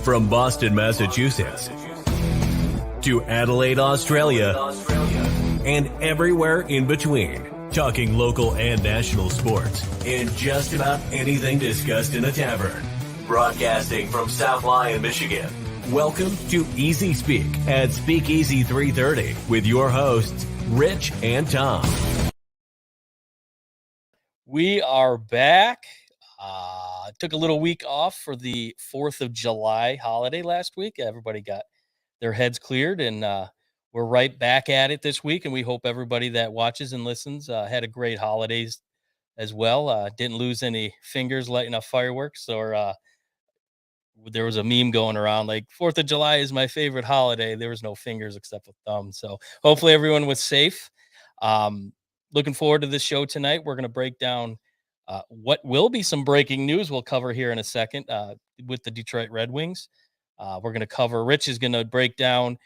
From Boston, Massachusetts, to Adelaide, Australia, and everywhere in between. Talking local and national sports and just about anything discussed in a tavern. Broadcasting from South Lyon, Michigan. Welcome to Easy Speak at Speakeasy330 with your hosts, Rich and Tom. We are back. Took a little week off for the 4th of July holiday last week. Everybody got their heads cleared, and we're right back at it this week. And we hope everybody that watches and listens had a great holidays as well. Didn't lose any fingers lighting up fireworks, or there was a meme going around like 4th of July is my favorite holiday. There was no fingers except for thumbs. So hopefully everyone was safe. Looking forward to this show tonight. We're going to break down what will be some breaking news we'll cover here in a second with the Detroit Red Wings. We're going to cover, Rich is going to break down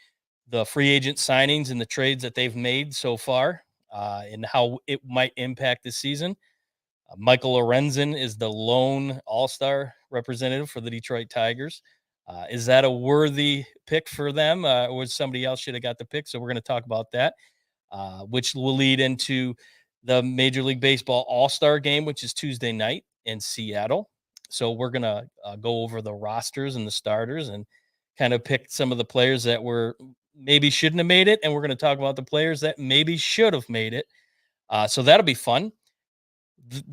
the free agent signings and the trades that they've made so far and how it might impact this season. Michael Lorenzen is the lone All Star representative for the Detroit Tigers. Is that a worthy pick for them, or somebody else should have got the pick? So we're going to talk about that, which will lead into the Major League Baseball All Star game, which is Tuesday night in Seattle. So we're going to go over the rosters and the starters and kind of pick some of the players that were maybe shouldn't have made it. And we're going to talk about the players that maybe should have made it. So that'll be fun.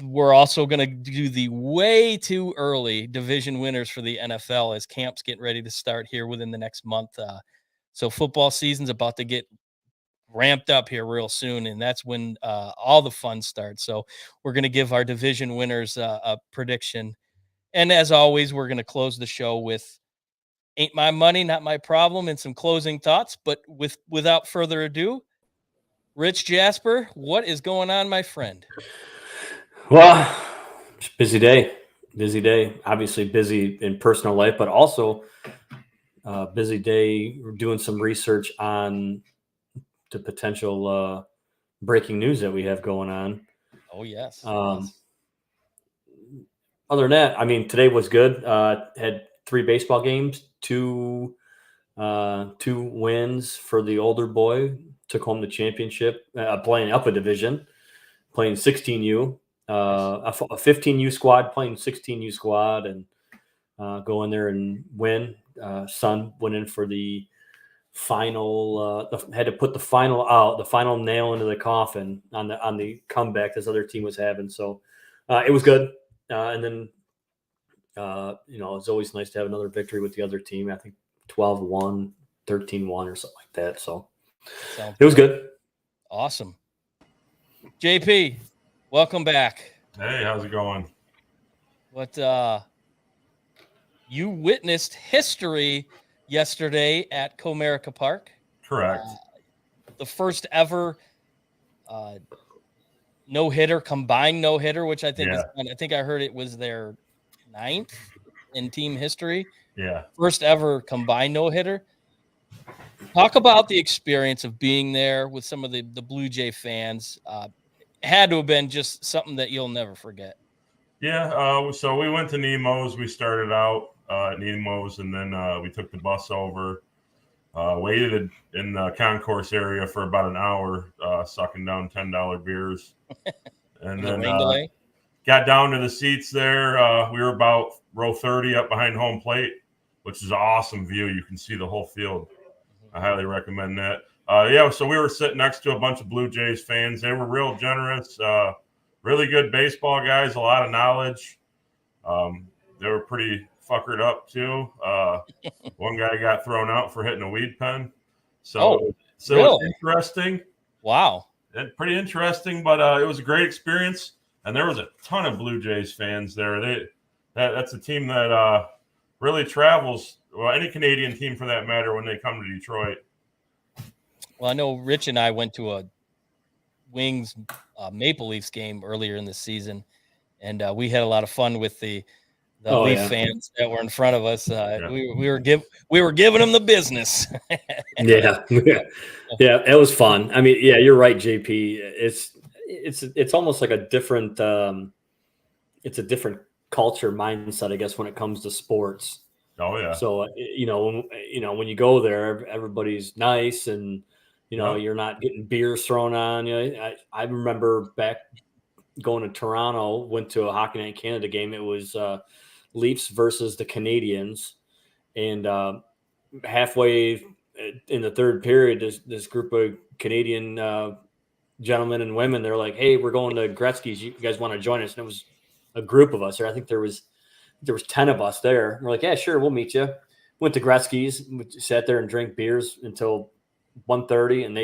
We're also going to do the way too early division winners for the NFL as camps get ready to start here within the next month. So football season's about to get ramped up here real soon, and that's when all the fun starts. So we're going to give our division winners a prediction. And as always, we're going to close the show with Ain't My Money, Not My Problem, and some closing thoughts. But without further ado, Rich Jasper, what is going on, my friend? Well, it's a busy day. Obviously busy in personal life, but also busy day doing some research on the potential breaking news that we have going on. Oh, yes. Other than that, I mean, today was good. Had 3 baseball games, two wins for the older boy. Took home the championship, playing up a division, playing 16U. A 15U squad playing 16U squad, and go in there and win. Son went in for the final, had to put the final nail into the coffin on the comeback this other team was having. So it was good. And then it's always nice to have another victory with the other team. I think 12-1, 13-1 or something like that. So it was good. Awesome. JP, welcome back. Hey, how's it going? What you witnessed history yesterday at Comerica Park. Correct. The first ever no-hitter, combined no-hitter, which I think is fun. I think I heard it was their 9th in team history. Yeah. First ever combined no-hitter. Talk about the experience of being there with some of the Blue Jay fans. Had to have been just something that you'll never forget. Yeah. So we went to Nemo's. We started out at Nemo's, and then we took the bus over, waited in the concourse area for about an hour, sucking down $10 beers. And then got down to the seats there. We were about row 30 up behind home plate, which is an awesome view. You can see the whole field. I highly recommend that. So we were sitting next to a bunch of Blue Jays fans. They were real generous, really good baseball guys, a lot of knowledge. They were pretty fuckered up too. One guy got thrown out for hitting a weed pen. So really? It's interesting. Wow. Pretty interesting, but it was a great experience. And there was a ton of Blue Jays fans there. That's a team that really travels. Well, any Canadian team for that matter when they come to Detroit. Well, I know Rich and I went to a Wings Maple Leafs game earlier in the season, and we had a lot of fun with the Leaf fans that were in front of us. We were giving them the business. Yeah, it was fun. I mean, yeah, you're right, JP. It's almost like a different culture mindset, I guess, when it comes to sports. Oh yeah. So when you go there, everybody's nice, and you're not getting beers thrown on you. I remember back going to Toronto, went to a Hockey Night in Canada game. It was Leafs versus the Canadians, and halfway in the third period, this group of Canadian gentlemen and women, they're like, "Hey, we're going to Gretzky's. You guys want to join us?" And it was a group of us, or I think there was 10 of us there. And we're like, "Yeah, sure, we'll meet you." Went to Gretzky's, sat there and drank beers until 1:30, and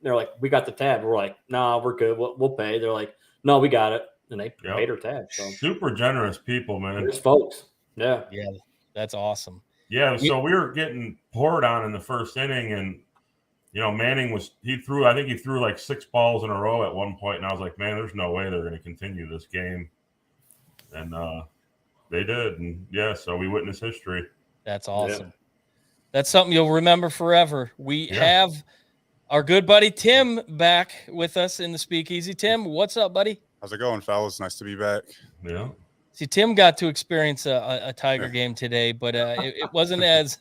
they're like, "We got the tab." We're like, "No, we're good. We'll pay." They're like, "No, we got it," and they paid our tab. So super generous people, man. there's folks. Yeah, that's awesome. Yeah, so we were getting poured on in the first inning, and Manning I think he threw like 6 balls in a row at one point, and I was like, man, there's no way they're going to continue this game. And they did, and so we witnessed history. That's awesome. Yeah. That's something you'll remember forever. We have our good buddy Tim back with us in the Speakeasy. Tim, what's up, buddy? How's it going, fellas? Nice to be back. Yeah. See, Tim got to experience a Tiger game today, but it wasn't as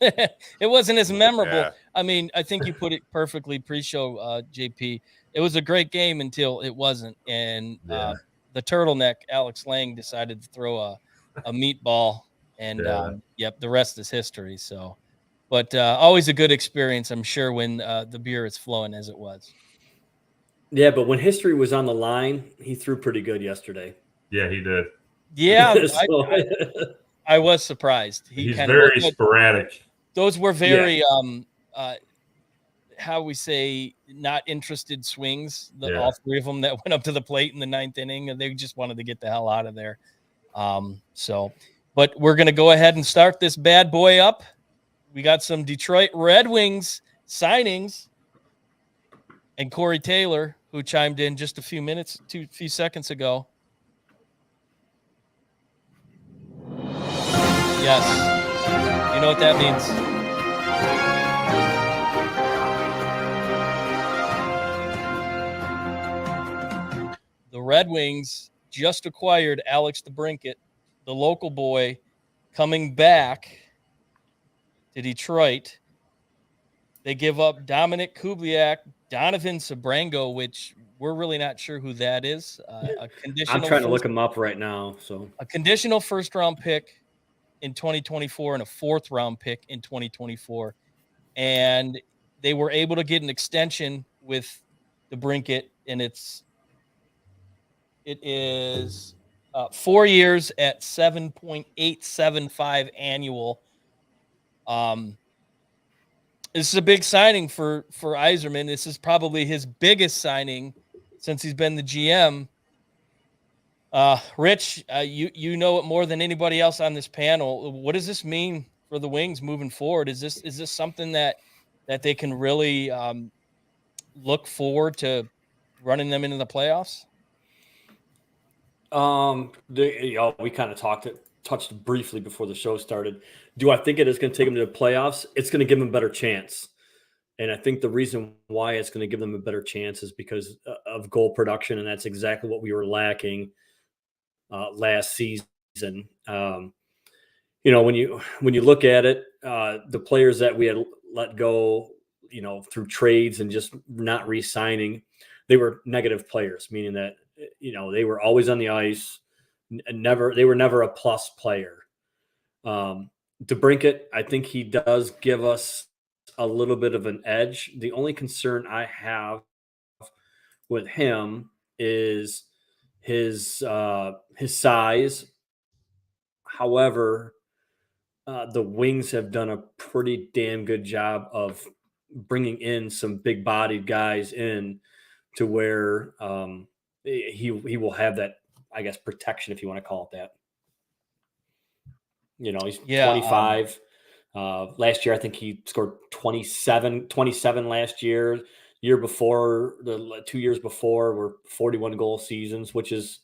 memorable. Yeah. I mean, I think you put it perfectly pre-show, JP. It was a great game until it wasn't, and the turtleneck Alex Lang decided to throw a meatball, and the rest is history. So, but always a good experience, I'm sure, when the beer is flowing as it was. Yeah, but when history was on the line, he threw pretty good yesterday. Yeah, he did. Yeah, I was surprised. He's very sporadic. Those were very, how we say, not interested swings. All 3 of them that went up to the plate in the 9th inning, and they just wanted to get the hell out of there. But we're going to go ahead and start this bad boy up. We got some Detroit Redwings signings, and Corey Taylor, who chimed in just a few seconds ago. Yes. You know what that means. The Red Wings just acquired Alex DeBrincat, the local boy, coming back to Detroit. They give up Dominic Kubliak, Donovan Sabrango, which we're really not sure who that is. A conditional. I'm trying to look him up right now. So a conditional first-round pick in 2024 and a 4th-round pick in 2024, and they were able to get an extension with the DeBrincat, and it is 4 years at $7.875 annual. This is a big signing for Yzerman. This is probably his biggest signing since he's been the GM. Rich, you know it more than anybody else on this panel. What does this mean for the Wings moving forward? Is this something that they can really look forward to running them into the playoffs? We kind of touched briefly before the show started. Do I think it is going to take them to the playoffs? It's going to give them a better chance. And I think the reason why it's going to give them a better chance is because of goal production, and that's exactly what we were lacking last season. When you look at it, the players that we had let go, through trades and just not re-signing, they were negative players, meaning that they were always on the ice, and they were never a plus player. DeBrincat, I think he does give us a little bit of an edge. The only concern I have with him is his size. However, the Wings have done a pretty damn good job of bringing in some big-bodied guys in to where he will have that, I guess, protection, if you want to call it that. He's 25. Last year, I think he scored 27 last year. Year before, the 2 years before, were 41 goal seasons, which is,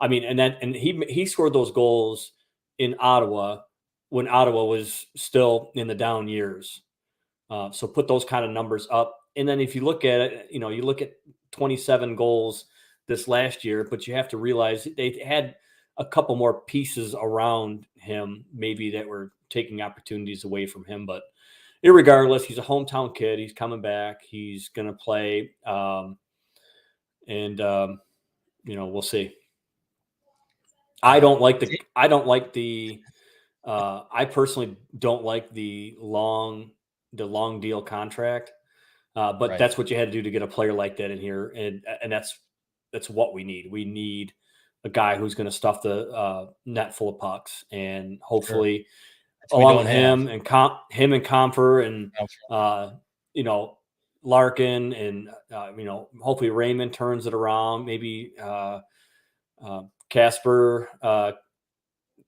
and he scored those goals in Ottawa when Ottawa was still in the down years. So put those kind of numbers up. And then if you look at it, you look at 27 goals this last year, but you have to realize they had a couple more pieces around him, maybe that were taking opportunities away from him. But irregardless, he's a hometown kid. He's coming back. He's going to play. We'll see. I personally don't like the long deal contract. But that's what you had to do to get a player like that in here. And that's what we need. We need a guy who's going to stuff the net full of pucks, and hopefully along with him and Comfer and Larkin and hopefully Raymond turns it around. Maybe Casper,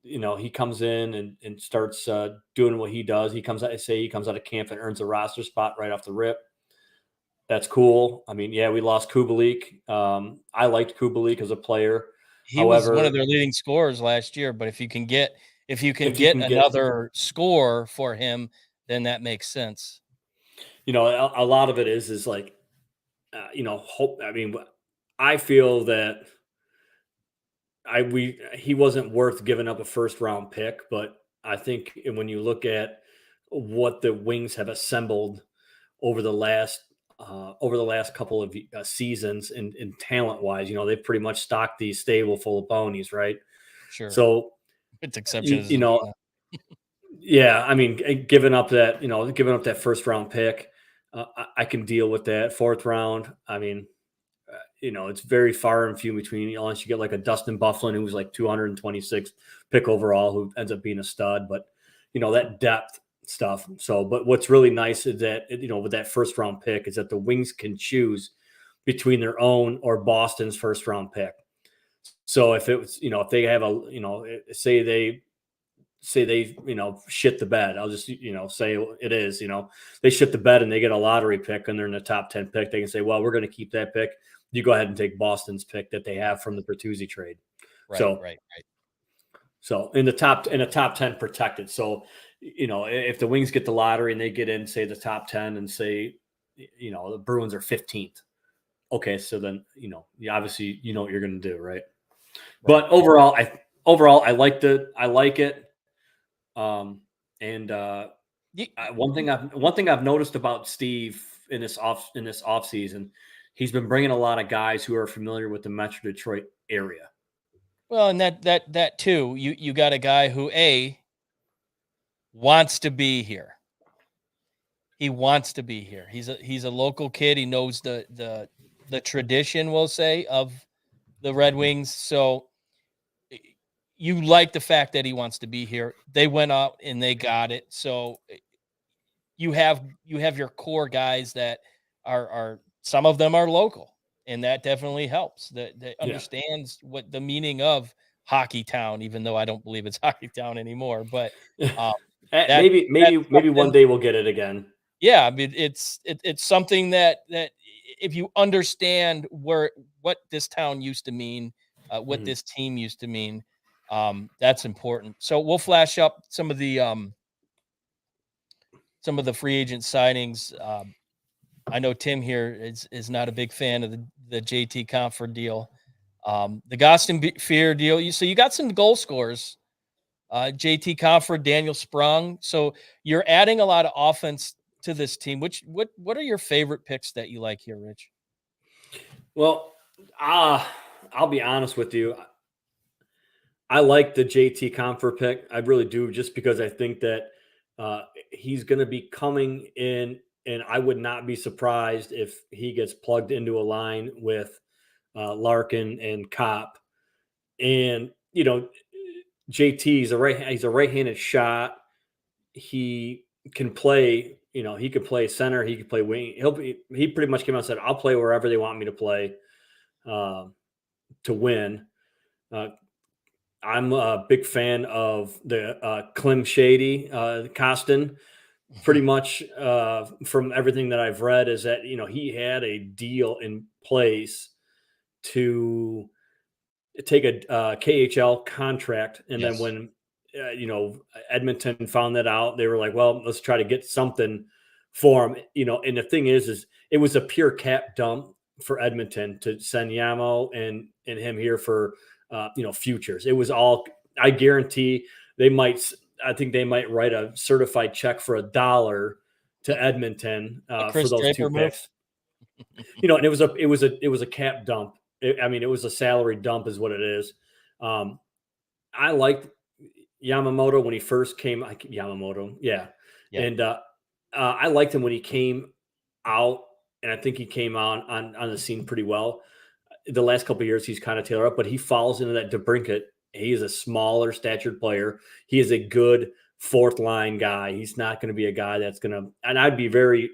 he comes in and starts doing what he does. He comes out of camp and earns a roster spot right off the rip. That's cool. I mean, we lost Kubalik. I liked Kubalik as a player. He was one of their leading scorers last year, but if you can get another score for him, then that makes sense. A lot of it is like, hope. I mean, I feel that he wasn't worth giving up a first round pick, but I think when you look at what the Wings have assembled over the last couple of seasons and talent wise, they've pretty much stocked the stable full of ponies, right? Sure. So it's exceptions, yeah. I mean, giving up that first round pick, I can deal with that. Fourth round, I mean, it's very far and few between, unless you get like a Dustin Byfuglien who was like 226 pick overall, who ends up being a stud. But that depth stuff. So, but what's really nice is that, with that first round pick, is that the Wings can choose between their own or Boston's first round pick. So if it was, if they have say they shit the bed, I'll just, say it is, they shit the bed and they get a lottery pick and they're in the top 10 pick. They can say, well, we're going to keep that pick. You go ahead and take Boston's pick that they have from the Bertuzzi trade. Right. So in the top 10 protected. So, if the Wings get the lottery and they get in, say the top 10 and say, the Bruins are 15th. Okay. So then, obviously, what you're going to do. Right. But overall, I like it. One thing I've noticed about Steve in this off season, he's been bringing a lot of guys who are familiar with the Metro Detroit area. Well, and that too, you got a guy who wants to be here. He wants to be here. He's a local kid. He knows the tradition, we'll say, of the Red Wings. So you like the fact that he wants to be here. They went out and they got it. So you have your core guys that are some of them are local, and that definitely helps. That understands what the meaning of Hockey Town, even though I don't believe it's Hockey Town anymore. But maybe one day we'll get it again. Yeah, I mean, it's something that if you understand what this town used to mean, what this team used to mean, that's important. So we'll flash up some of the free agent signings. I know Tim here is not a big fan of the JT Compher deal. The Gaston Fear deal. So you got some goal scorers, JT Compher, Daniel Sprung. So you're adding a lot of offense to this team. What are your favorite picks that you like here, Rich? Well, I'll be honest with you. I like the JT Compher pick. I really do, just because I think that he's going to be coming in, and I would not be surprised if he gets plugged into a line with Larkin and Kopp. And JT, he's a right-handed shot. He can play. He could play center. He could play wing. He pretty much came out and said, "I'll play wherever they want me to play to win." I'm a big fan of the Klim Shady Costin. Pretty much from everything that I've read is that, he had a deal in place to take a KHL contract. And then when, Edmonton found that out, they were like, well, let's try to get something for him, and the thing is it was a pure cap dump for Edmonton to send Yamo and him here for, futures. It was all, I guarantee they might, I think they might write a certified check for $1 to Edmonton for those Draper 2 move. picks. And it was a cap dump. It was a salary dump, is what it is. I liked Yamamoto when he first came. Yamamoto, yeah. And I liked him when he came out, and I think he came on the scene pretty well. The last couple of years, he's kind of tailored up, but he falls into that DeBrincat. He is a smaller statured player. He is a good fourth line guy. He's not going to be a guy that's going to. And I'd be very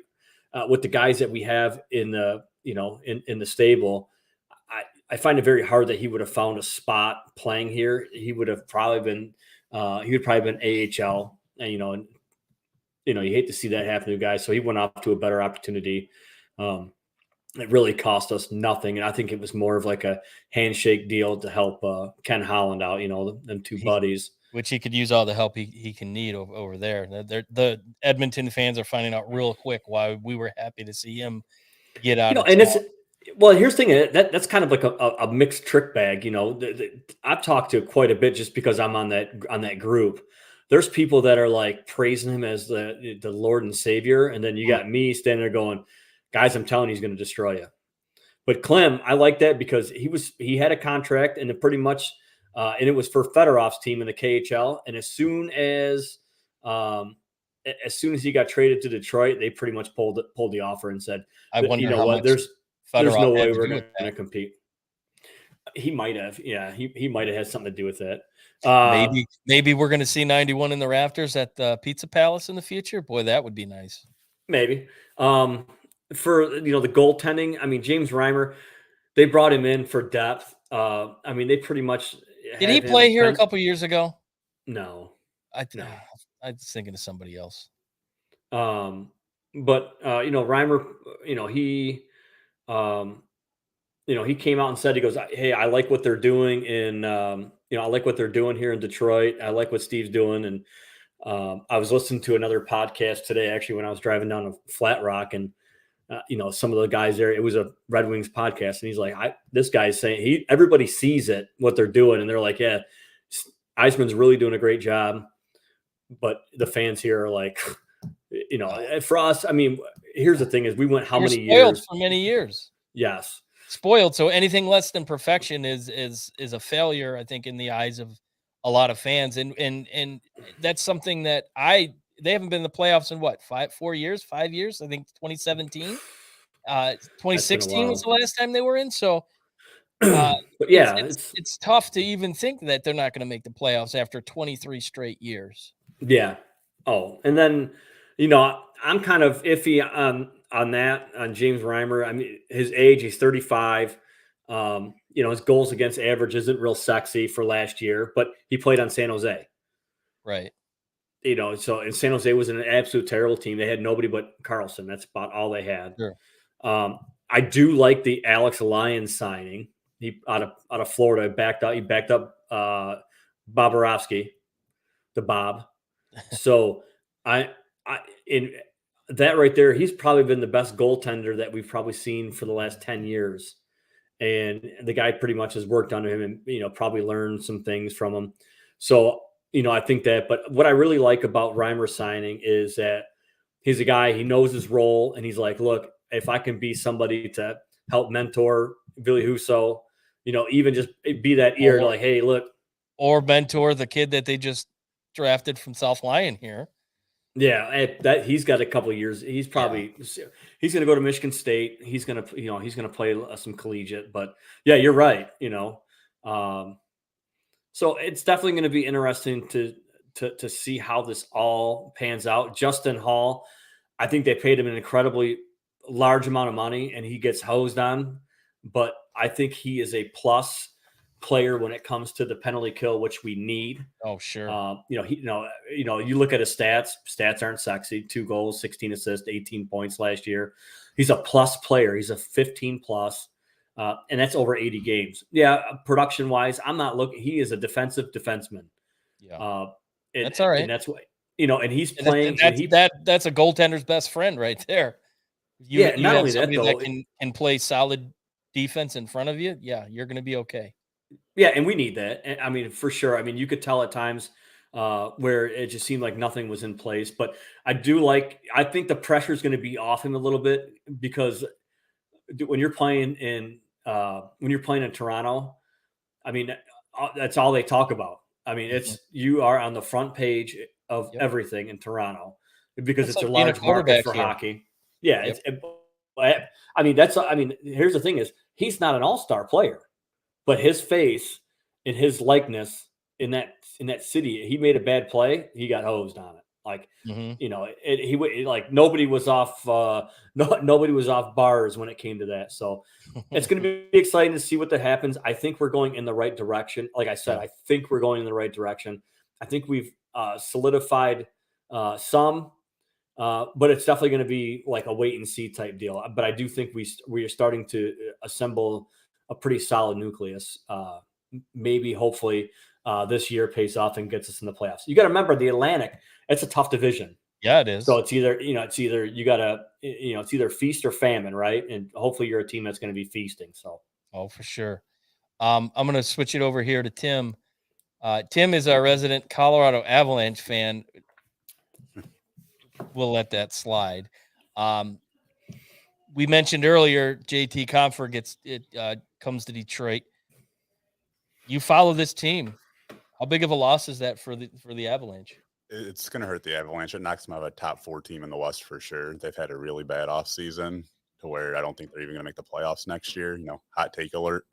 with the guys that we have in the in the stable. I find it very hard that he would have found a spot playing here. He would have probably been AHL, and you hate to see that happen to guys. So he went off to a better opportunity. It really cost us nothing, and I think it was more of like a handshake deal to help Ken Holland out. Them 2 buddies, which he could use all the help he can need over there. The Edmonton fans are finding out real quick why we were happy to see him get out. And it's. Well, here's the thing. That's kind of like a mixed trick bag. I've talked to quite a bit just because I'm on that group. There's people that are like praising him as the Lord and Savior, and then you got me standing there going, "Guys, I'm telling you, he's going to destroy you." But Clem, I like that because he had a contract, and it pretty much, and it was for Fedorov's team in the KHL. And as soon as he got traded to Detroit, they pretty much pulled the offer and said, "I wonder how much there's no way we're going to compete." He might have. Yeah, he might have had something to do with that. Maybe we're going to see 91 in the rafters at the Pizza Palace in the future. Boy, that would be nice. Maybe. For the goaltending, James Reimer, they brought him in for depth. They pretty much did he play here a couple years ago? No. I was thinking of somebody else. But Reimer, he came out and said, he goes, "Hey, I like what they're doing I like what they're doing here in Detroit. I like what Steve's doing." And I was listening to another podcast today, actually, when I was driving down to Flat Rock, and some of the guys there, it was a Red Wings podcast, and he's like, this guy's saying everybody sees it, what they're doing, and they're like, "Yeah, Eisman's really doing a great job." But the fans here are like, for us, here's the thing: is we went how many years? For many years. Yes, spoiled. So anything less than perfection is a failure, I think, in the eyes of a lot of fans, and that's something that they haven't been in the playoffs in what, 5 years. I think 2017, 2016 was the last time they were in. So, but yeah, it's tough to even think that they're not going to make the playoffs after 23 straight years. Yeah. Oh, and then I'm kind of iffy on James Reimer. His age, he's 35. His goals against average isn't real sexy for last year, but he played on San Jose. Right. So and San Jose was an absolute terrible team. They had nobody but Carlson. That's about all they had. Sure. I do like the Alex Lyons signing. He out of Florida He backed up Bobrovsky, the Bob. So in that right there, he's probably been the best goaltender that we've probably seen for the last 10 years. And the guy pretty much has worked under him and, probably learned some things from him. So, I think that, but what I really like about Reimer signing is that he's a guy, he knows his role, and he's like, look, if I can be somebody to help mentor Billy Husso, even just be that ear to like, hey, look. Or mentor the kid that they just drafted from South Lyon here. Yeah, that he's got a couple of years. He's probably he's going to go to Michigan State. He's going to play some collegiate. But yeah, you're right. So it's definitely going to be interesting to see how this all pans out. Justin Hall, I think they paid him an incredibly large amount of money, and he gets hosed on. But I think he is a plus player when it comes to the penalty kill, which we need. Oh, sure. You look at his stats aren't sexy. 2 goals, 16 assists, 18 points last year. He's a plus player. He's a 15 plus, and that's over 80 games. Yeah. Production wise, I'm not looking, he is a defensive defenseman. Yeah. That's all right. And that's what, and he's playing. That's a goaltender's best friend right there. You not only that can play solid defense in front of you. Yeah. You're going to be okay. Yeah, and we need that. For sure. You could tell at times where it just seemed like nothing was in place. But I think the pressure is going to be off him a little bit because when you're playing in Toronto, I mean, that's all they talk about. I mean, you are on the front page of everything in Toronto because it's like a being a large market for quarterback here. hockey. Yeah, Yep. here's the thing: is he's not an all-star player, but his face and his likeness in that city, he made a bad play, he got hosed on it. Like, nobody was off. Nobody was off bars when it came to that. So it's going to be exciting to see what that happens. I think we're going in the right direction. Like I said, I think we're going in the right direction. I think we've solidified some, but it's definitely going to be like a wait and see type deal. But I do think we are starting to assemble a pretty solid nucleus. Maybe, hopefully, this year pays off and gets us in the playoffs. You got to remember the Atlantic. It's a tough division. Yeah, it is. So it's either you gotta, it's either feast or famine, right? And hopefully you're a team that's going to be feasting. So, for sure. I'm going to switch it over here to Tim. Tim is our resident Colorado Avalanche fan. We'll let that slide. We mentioned earlier, JT Compher comes to Detroit. You follow this team. How big of a loss is that for the Avalanche? It's going to hurt the Avalanche. It knocks them out of a top 4 team in the West for sure. They've had a really bad offseason to where I don't think they're even going to make the playoffs next year. Hot take alert.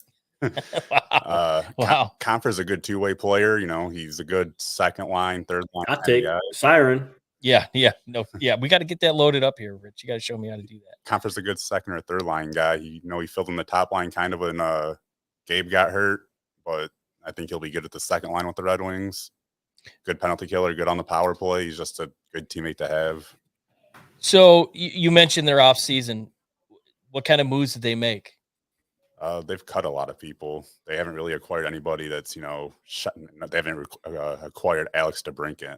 Wow. Compher's a good two-way player. He's a good second line, third line. hot take, siren. Yeah. No, yeah. We got to get that loaded up here, Rich. You got to show me how to do that. Compher's a good second or third line guy. He filled in the top line kind of when Gabe got hurt, but I think he'll be good at the second line with the Red Wings. Good penalty killer, good on the power play. He's just a good teammate to have. So you mentioned their off season. What kind of moves did they make? They've cut a lot of people. They haven't really acquired anybody that's, they haven't acquired Alex DeBrincat.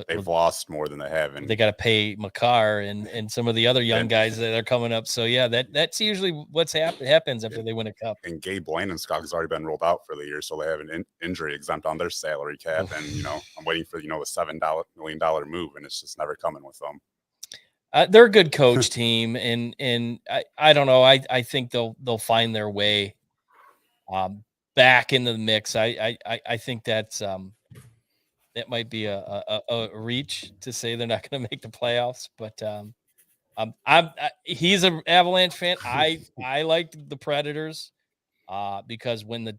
They've lost more than they haven't. They got to pay Makar and some of the other young guys that are coming up. So yeah, that's usually what's happens after they win a cup. And Gabe Landeskog has already been rolled out for the year, so they have an injury exempt on their salary cap. And I'm waiting for the $7 million move, and it's just never coming with them. They're a good coach team, and I don't know. I think they'll find their way back into the mix. I think that's that might be a reach to say they're not going to make the playoffs, but he's an Avalanche fan. I liked the Predators because when the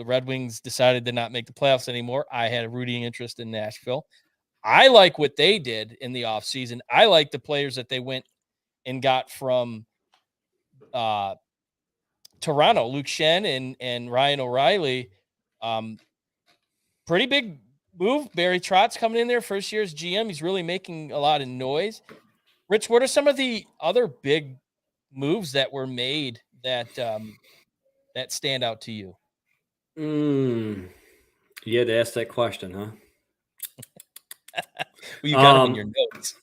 Red Wings decided to not make the playoffs anymore, I had a rooting interest in Nashville. I like what they did in the offseason. I like the players that they went and got from Toronto, Luke Schenn and Ryan O'Reilly. Pretty big move. Barry Trotz coming in there, first year's GM. He's really making a lot of noise. Rich, what are some of the other big moves that were made that stand out to you? You had to ask that question, huh? Well, you got them in your notes.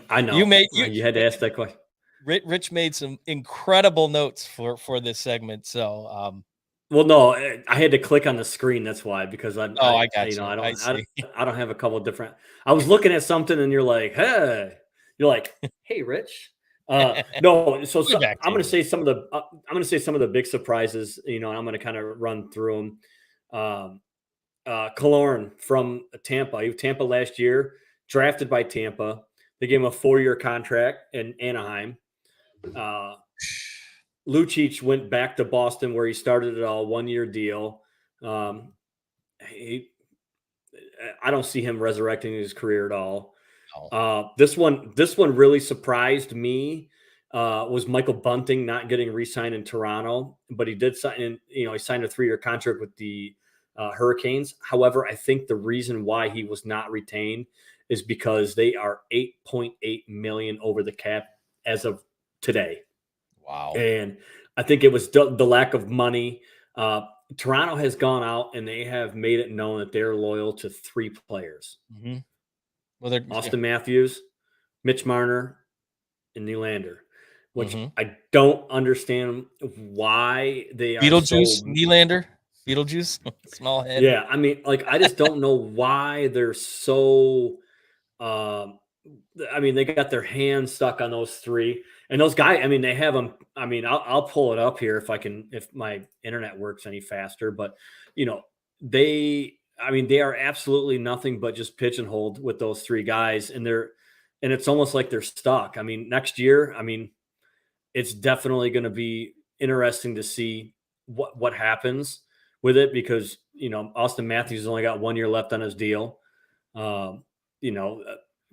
I know. You had to ask that question. Rich made some incredible notes for this segment. So, well, no, I had to click on the screen. That's why, because I got you. I don't have a couple of different. I was looking at something, and you're like, hey, Rich. No, so I'm going to say some of the big surprises. And I'm going to kind of run through them. Killorn from Tampa. He was Tampa last year, drafted by Tampa. They gave him a 4-year contract in Anaheim. Lucic went back to Boston where he started it all, 1-year deal. I don't see him resurrecting his career at all. This one really surprised me. Was Michael Bunting not getting re-signed in Toronto, but he did sign. He signed a 3-year contract with the Hurricanes. However, I think the reason why he was not retained is because they are $8.8 million over the cap as of today. Wow. And I think it was the lack of money. Toronto has gone out and they have made it known that they're loyal to 3 players. Mm-hmm. Well, Austin Matthews, Mitch Marner, and Nylander, which I don't understand why they are Beetlejuice, Nylander. Beetlejuice, small head. Yeah, I mean, like I just don't know why they're so. Um, I mean, they got their hands stuck on those three, and those guys. I mean, they have them. I mean, I'll pull it up here if I can, if my internet works any faster. But you know, they. I mean, they are absolutely nothing but just pitch and hold with those three guys, and it's almost like they're stuck. I mean, next year, I mean, it's definitely going to be interesting to see what happens with it because Austin Matthews has only got 1 year left on his deal. Um, you know,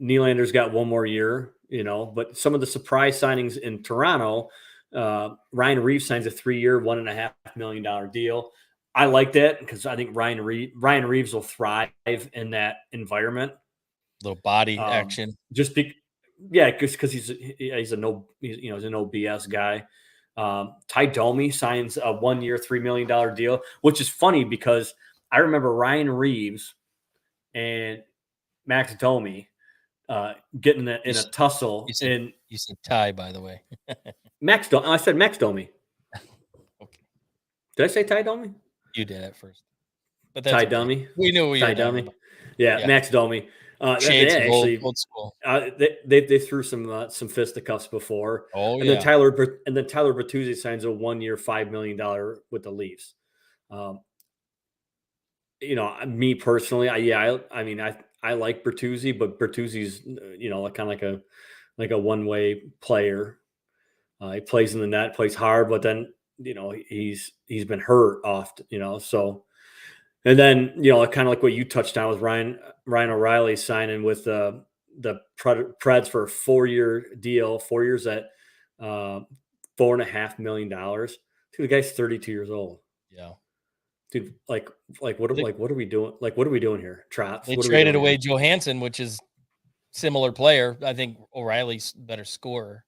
Nylander's got 1 more year. But some of the surprise signings in Toronto, Ryan Reeves signs a 3-year, $1.5 million deal. I like that because I think Ryan Reeves will thrive in that environment. Little body action. Yeah, because he's a no BS guy. Ty Domi signs a 1-year, $3 million deal, which is funny because I remember Ryan Reeves and Max Domi getting in a tussle. You said Ty, by the way. I said Max Domi. Okay. Did I say Ty Domi? You did at first. But that's Ty okay. Domi. We knew we Ty were Domi. Yeah, Max Domi. Shades they actually old school. They threw some fisticuffs before. Oh, and then Tyler Bertuzzi signs a 1-year, $5 million with the Leafs. Me personally, I mean I like Bertuzzi, but Bertuzzi's kind of like a one-way player. He plays in the net, plays hard, but then he's been hurt often. So. And then, kind of like what you touched on with Ryan O'Reilly signing with the Preds for a 4-year deal, 4 years at $4.5 million. Dude, the guy's 32 years old. Yeah, dude. Like what are we doing? Like, what are we doing here? Traps. They traded away Johansson, which is similar player. I think O'Reilly's better scorer,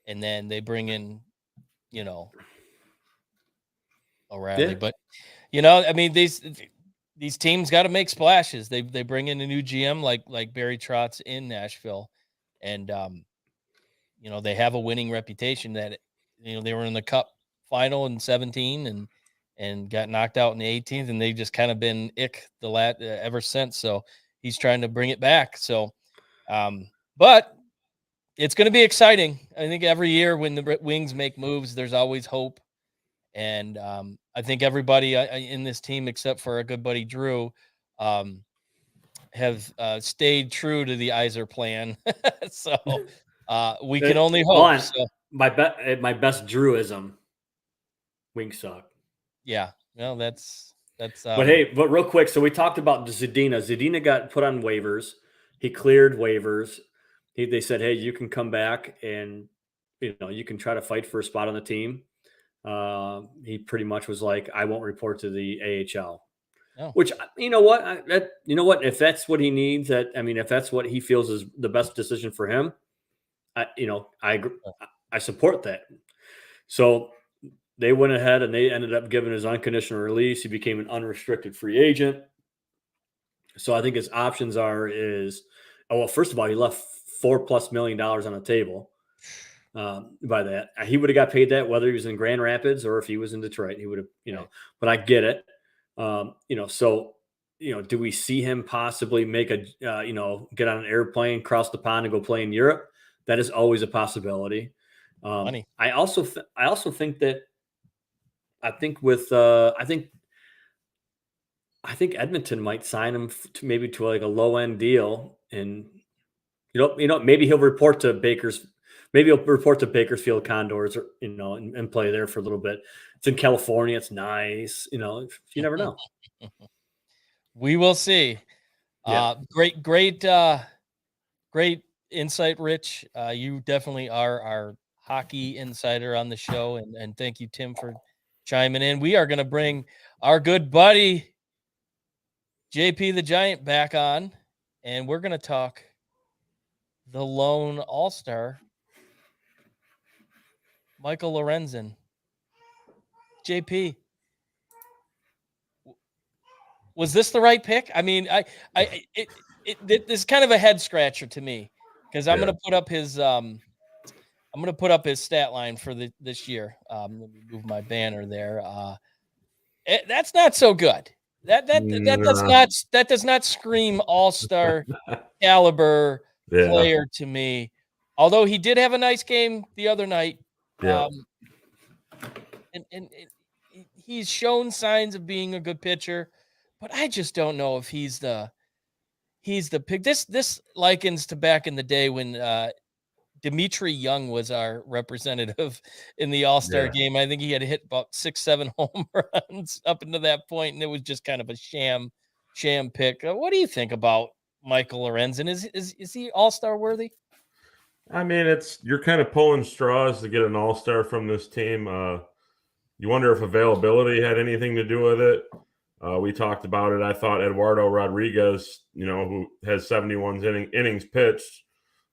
and then they bring in, O'Reilly. Yeah. But I mean these teams got to make splashes. They bring in a new GM like Barry Trotz in Nashville, and they have a winning reputation. That they were in the Cup final in 2017 and got knocked out in the 18th, and they've just kind of been ever since. So he's trying to bring it back. So, but it's going to be exciting. I think every year when the Wings make moves, there's always hope. And I think everybody in this team, except for our good buddy Drew, have stayed true to the Yzer plan. So we can only hope. So. My best Drewism, Wings suck. Yeah, well, that's. But real quick, so we talked about Zadina. Zadina got put on waivers. He cleared waivers. They said, hey, you can come back and you can try to fight for a spot on the team. He pretty much was like, I won't report to the AHL. Oh. Which, if that's what he needs, if that's what he feels is the best decision for him, I support that. So they went ahead and they ended up giving his unconditional release. He became an unrestricted free agent. So I think his options first of all, he left $4+ million on the table. By that, he would have got paid that whether he was in Grand Rapids or if he was in Detroit, he would have, but I get it. So, do we see him possibly make get on an airplane, cross the pond and go play in Europe? That is always a possibility. I also think that I think Edmonton might sign him to like a low end deal, and maybe he'll report to Bakersfield Condors, or and play there for a little bit. It's in California. It's nice. You never know. We will see. Yeah. Great insight, Rich. You definitely are our hockey insider on the show, and thank you, Tim, for chiming in. We are going to bring our good buddy JP the Giant back on, and we're going to talk the lone All-Star, Michael Lorenzen. JP, was this the right pick? I mean, this is kind of a head scratcher to me because I'm going to put up his stat line for this year. Let me move my banner there. That's not so good. That does not scream all-star caliber Yeah. player to me. Although he did have a nice game the other night. Yeah. And he's shown signs of being a good pitcher, but I just don't know if he's the pick. This likens to back in the day when Dimitri Young was our representative in the All-Star game. I think he had hit about 6-7 home runs up until that point, and it was just kind of a sham pick. What do you think about Michael Lorenzen? Is he All-Star worthy? I mean, you're kind of pulling straws to get an all-star from this team. You wonder if availability had anything to do with it. We talked about it. I thought Eduardo Rodriguez, who has 71 innings pitched,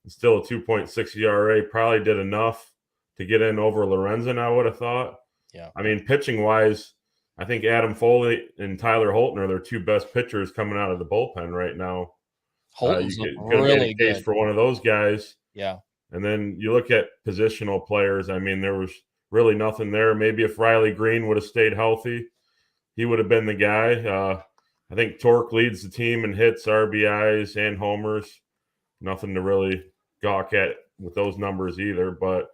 still a 2.6 ERA, probably did enough to get in over Lorenzen, I would have thought. Yeah. I mean, pitching-wise, I think Adam Foley and Tyler Holton are their two best pitchers coming out of the bullpen right now. Holton's you really good for one of those guys. Yeah. And then you look at positional players. I mean, there was really nothing there. Maybe if Riley Green would have stayed healthy, he would have been the guy. I think Torque leads the team in hits, RBIs, and homers. Nothing to really gawk at with those numbers either. But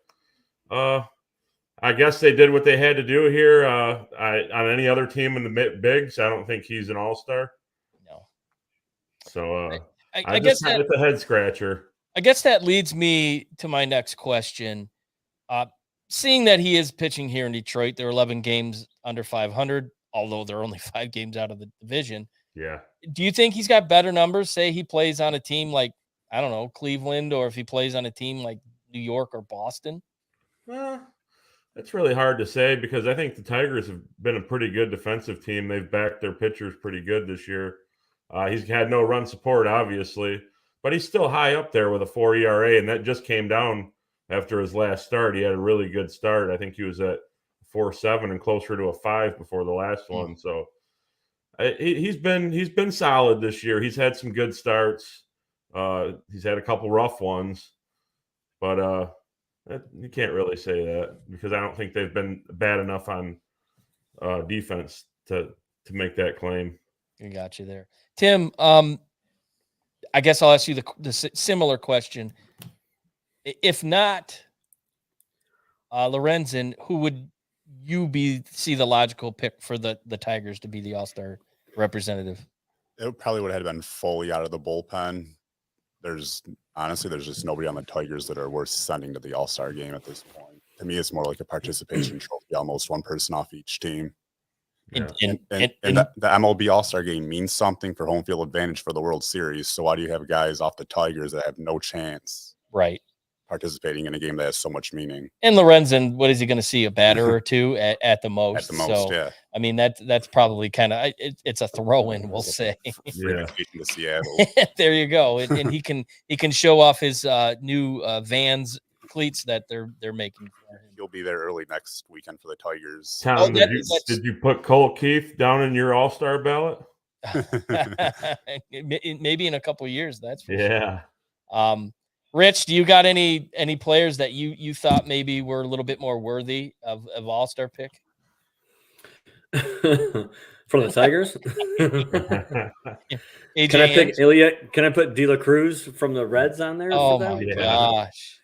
I guess they did what they had to do here. On any other team in the bigs, I don't think he's an all-star. No. So I guess it's a head scratcher. I guess that leads me to my next question. Seeing that he is pitching here in Detroit, there are 11 games under 500, although they're only 5 games out of the division. Yeah. Do you think he's got better numbers? Say he plays on a team like, I don't know, Cleveland, or if he plays on a team like New York or Boston? Well, it's really hard to say because I think the Tigers have been a pretty good defensive team. They've backed their pitchers pretty good this year. He's had no run support, obviously, but he's still high up there with a 4 ERA, and that just came down after his last start. He had a really good start. I think he was at 4.7 and closer to a 5 before the last one. So he's been solid this year. He's had some good starts. He's had a couple rough ones, but you can't really say that because I don't think they've been bad enough on defense to make that claim. I got you there, Tim. I guess I'll ask you the similar question. If not Lorenzen, who would you see the logical pick for the Tigers to be the All-Star representative? It probably would have been Foley out of the bullpen. There's just nobody on the Tigers that are worth sending to the All-Star game at this point. To me, it's more like a participation trophy, almost one person off each team. Yeah. And the MLB All Star game means something for home field advantage for the World Series. So why do you have guys off the Tigers that have no chance participating in a game that has so much meaning? And Lorenzen, what is he going to see? A batter or two at the most? At the most, yeah. I mean, that's probably kind of it's a throw-in, we'll say. Yeah. To Seattle. There you go. And he can show off his new Vans cleats that they're making for him. He'll be there early next weekend for the Tigers. Tom, did you put Cole Keith down in your All-Star ballot? Maybe in a couple of years, that's for sure. Rich, do you got any players that you thought maybe were a little bit more worthy of All-Star pick? From the Tigers? Can I pick Ilya? Can I put De La Cruz from the Reds on there? Oh for them? my gosh.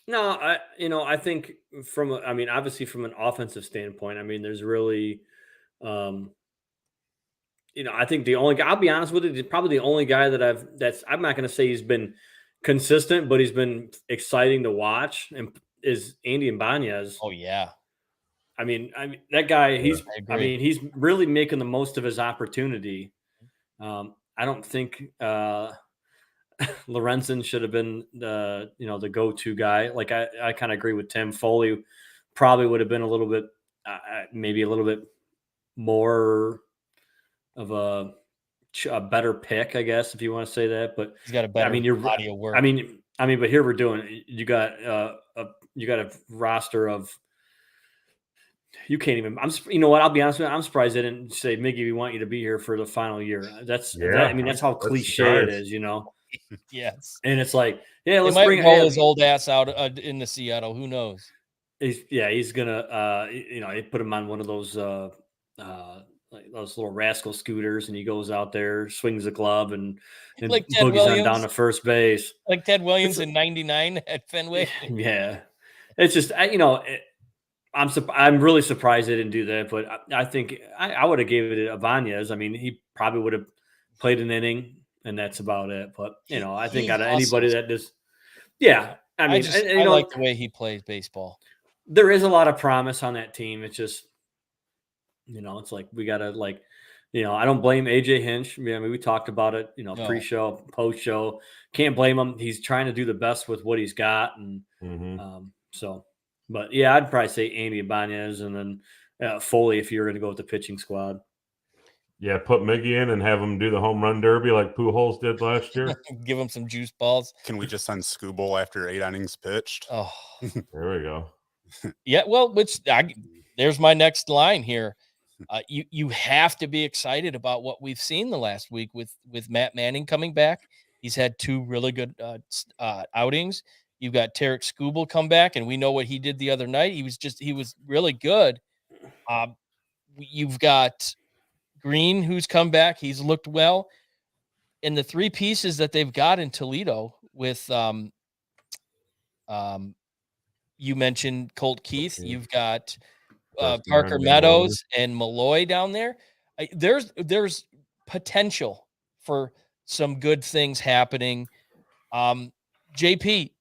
No, I think obviously from an offensive standpoint, there's really, I think the only guy, I'll be honest with you, probably the only guy I'm not going to say he's been consistent, but he's been exciting to watch, and is Andy Ibanez. Oh yeah. That guy, he's really making the most of his opportunity. I don't think Lorenzen should have been the go-to guy. Like I kind of agree with Tim. Foley probably would have been a little bit, maybe a little bit more of a better pick, I guess, if you want to say that. But he's got a better body of work. But here we're doing. You got a roster of. You can't even. You know what? I'll be honest with you. I'm surprised they didn't say, Miggy, we want you to be here for the final year. That's how cliche it is, Yes. And it's like, let's might bring roll his old ass out into Seattle. Who knows? he's gonna he put him on one of those like those little rascal scooters, and he goes out there, swings the glove, and Like Ted boogies on down Williams, to first base. like Ted It's Williams in '99 at Fenway. yeah, it's just I'm really surprised they didn't do that, but I think I would have gave it to Ibanez. I mean, he probably would have played an inning, and that's about it. But I think He out of anybody hustles. that just I mean, I like the way he plays baseball. there is a lot of promise on that team. It's just it's like we gotta I don't blame AJ Hinch. I mean, we talked about it, No. pre-show, post-show. Can't blame him. He's trying to do the best with what he's got, and but yeah, I'd probably say Andy Ibanez and then Foley if you're going to go with the pitching squad. Yeah, put Miggy in and have him do the home run derby like Pujols did last year. Give him some juice balls. Can we just send Scooble after 8 innings pitched? Oh, there we go. Yeah, well, there's my next line here. You have to be excited about what we've seen the last week with Matt Manning coming back. He's had 2 really good outings. You've got Tarek Skubal come back, and we know what he did the other night. He was really good. You've got Green, who's come back. He's looked well. And the 3 pieces that they've got in Toledo with you mentioned Colt Keith. You've got Parker Meadows and Malloy down there. There's potential for some good things happening. JP,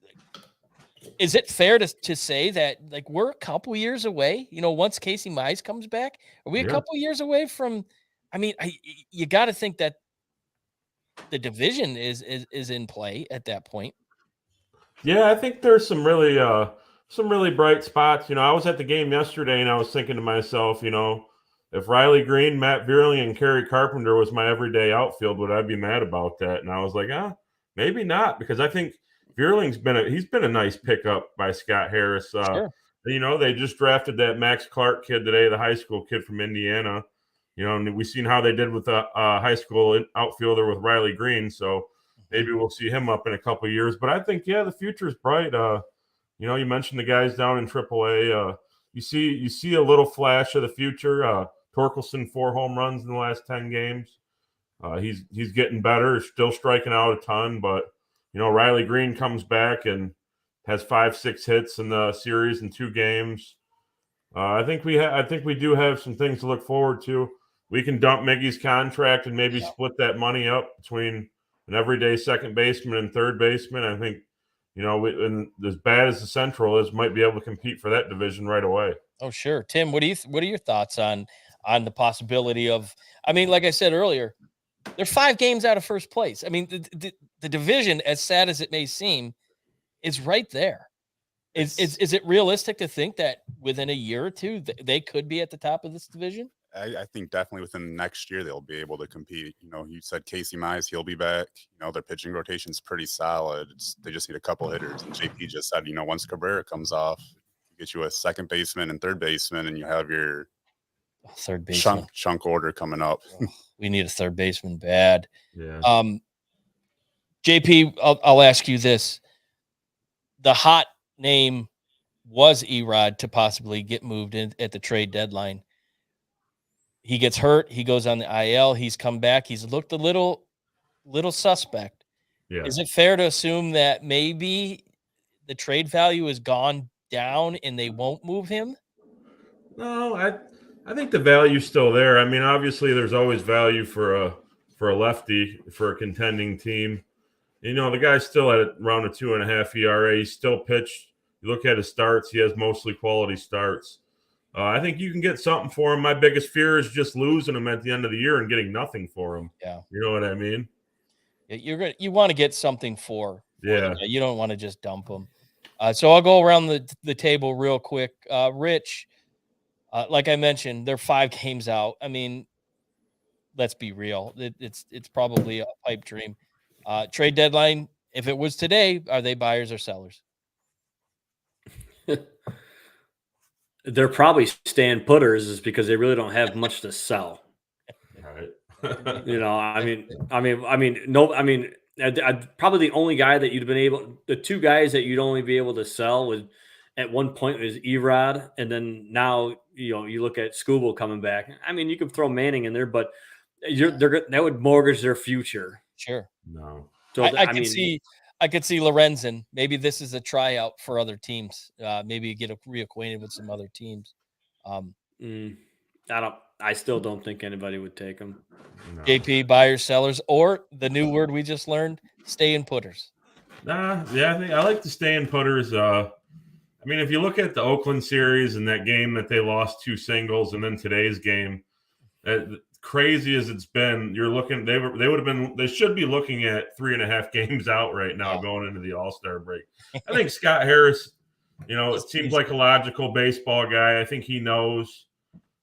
is it fair to say that like we're a couple years away? Once Casey Mize comes back, are we a couple years away from? I mean, you got to think that the division is in play at that point. Yeah, I think there's some really bright spots. I was at the game yesterday and I was thinking to myself, if Riley Green, Matt Vierling, and Kerry Carpenter was my everyday outfield, would I be mad about that? And I was like, maybe not, because I think Vierling's been a nice pickup by Scott Harris. Sure. They just drafted that Max Clark kid today, the high school kid from Indiana. And we've seen how they did with a high school outfielder with Riley Green. So maybe we'll see him up in a couple of years. But I think, the future is bright. You mentioned the guys down in AAA. You see a little flash of the future. Torkelson 4 home runs in the last 10 games. He's getting better, still striking out a ton. But Riley Green comes back and has 5-6 hits in the series in 2 games. I think we do have some things to look forward to. We can dump Miggy's contract and maybe split that money up between an everyday second baseman and third baseman. I think, and as bad as the Central is, might be able to compete for that division right away. Oh, sure. Tim, what are your thoughts on the possibility of? I mean, like I said earlier, they're 5 games out of first place. I mean, the division, as sad as it may seem, is right there. Is it realistic to think that within a year or 2 they could be at the top of this division? I think definitely within the next year they'll be able to compete. You said Casey Mize, he'll be back. Their pitching rotation's pretty solid. They just need a couple hitters. And JP just said, once Cabrera comes off, you get you a second baseman and third baseman, and you have your third baseman chunk order coming up. We need a third baseman bad. Yeah. JP, I'll ask you this: the hot name was Erod to possibly get moved in at the trade deadline. He gets hurt. He goes on the IL. He's come back. He's looked a little suspect. Yeah. Is it fair to assume that maybe the trade value has gone down and they won't move him? No, I think the value's still there. I mean, obviously there's always value for a lefty, for a contending team. The guy's still at around a 2.5 ERA. He's still pitched. You look at his starts, he has mostly quality starts. I think you can get something for him. My biggest fear is just losing him at the end of the year and getting nothing for him. Yeah. You know what I mean? You want to get something for Yeah. You don't want to just dump him. So I'll go around the table real quick. Rich, like I mentioned, they're 5 games out. I mean, let's be real. It's probably a pipe dream. Trade deadline, if it was today, are they buyers or sellers? They're probably stand putters is because they really don't have much to sell. Right. Probably the only guy that you'd have been able, the 2 guys that you'd only be able to sell at one point it was Erod, and then now you look at Scooble coming back. I mean, you could throw Manning in there, but that would mortgage their future. Sure. No. So I could see Lorenzen. Maybe this is a tryout for other teams. Maybe get reacquainted with some other teams. I still don't think anybody would take him. No. JP, buyers, sellers, or the new word we just learned, stay in putters. Yeah, I like the stay in putters. I mean, if you look at the Oakland series and that game that they lost 2 singles, and then today's game, crazy as it's been, you're looking. They should be looking at 3.5 games out right now going into the All Star break. I think Scott Harris, it seems like a logical baseball guy. I think he knows.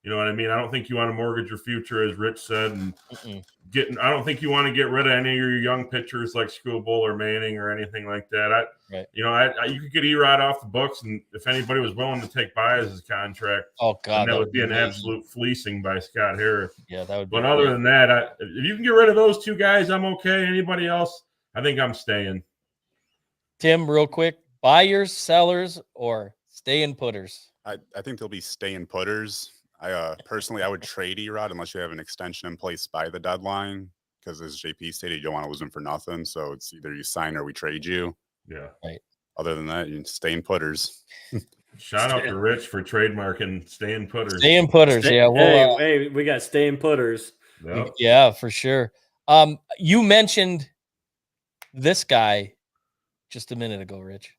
You know what I mean? I don't think you want to mortgage your future, as Rich said, and I don't think you want to get rid of any of your young pitchers like Scooble or Manning or anything like that. You could get Erod off the books, and if anybody was willing to take Baez's contract, that would be an absolute fleecing by Scott Harris. Yeah, that would be. But other than that, if you can get rid of those 2 guys, I'm okay. Anybody else, I think I'm staying. Tim, real quick, buyers, sellers, or stay in putters? I think they'll be stay in putters. Personally, I would trade Erod unless you have an extension in place by the deadline, because as JP stated, you don't want to lose him for nothing. So it's either you sign or we trade you. Yeah. Right. Other than that, you stay in putters. Shout out to Rich for trademarking stay in putters. Stay in putters. Hey, we got stay in putters. Yep. Yeah, for sure. You mentioned this guy just a minute ago, Rich.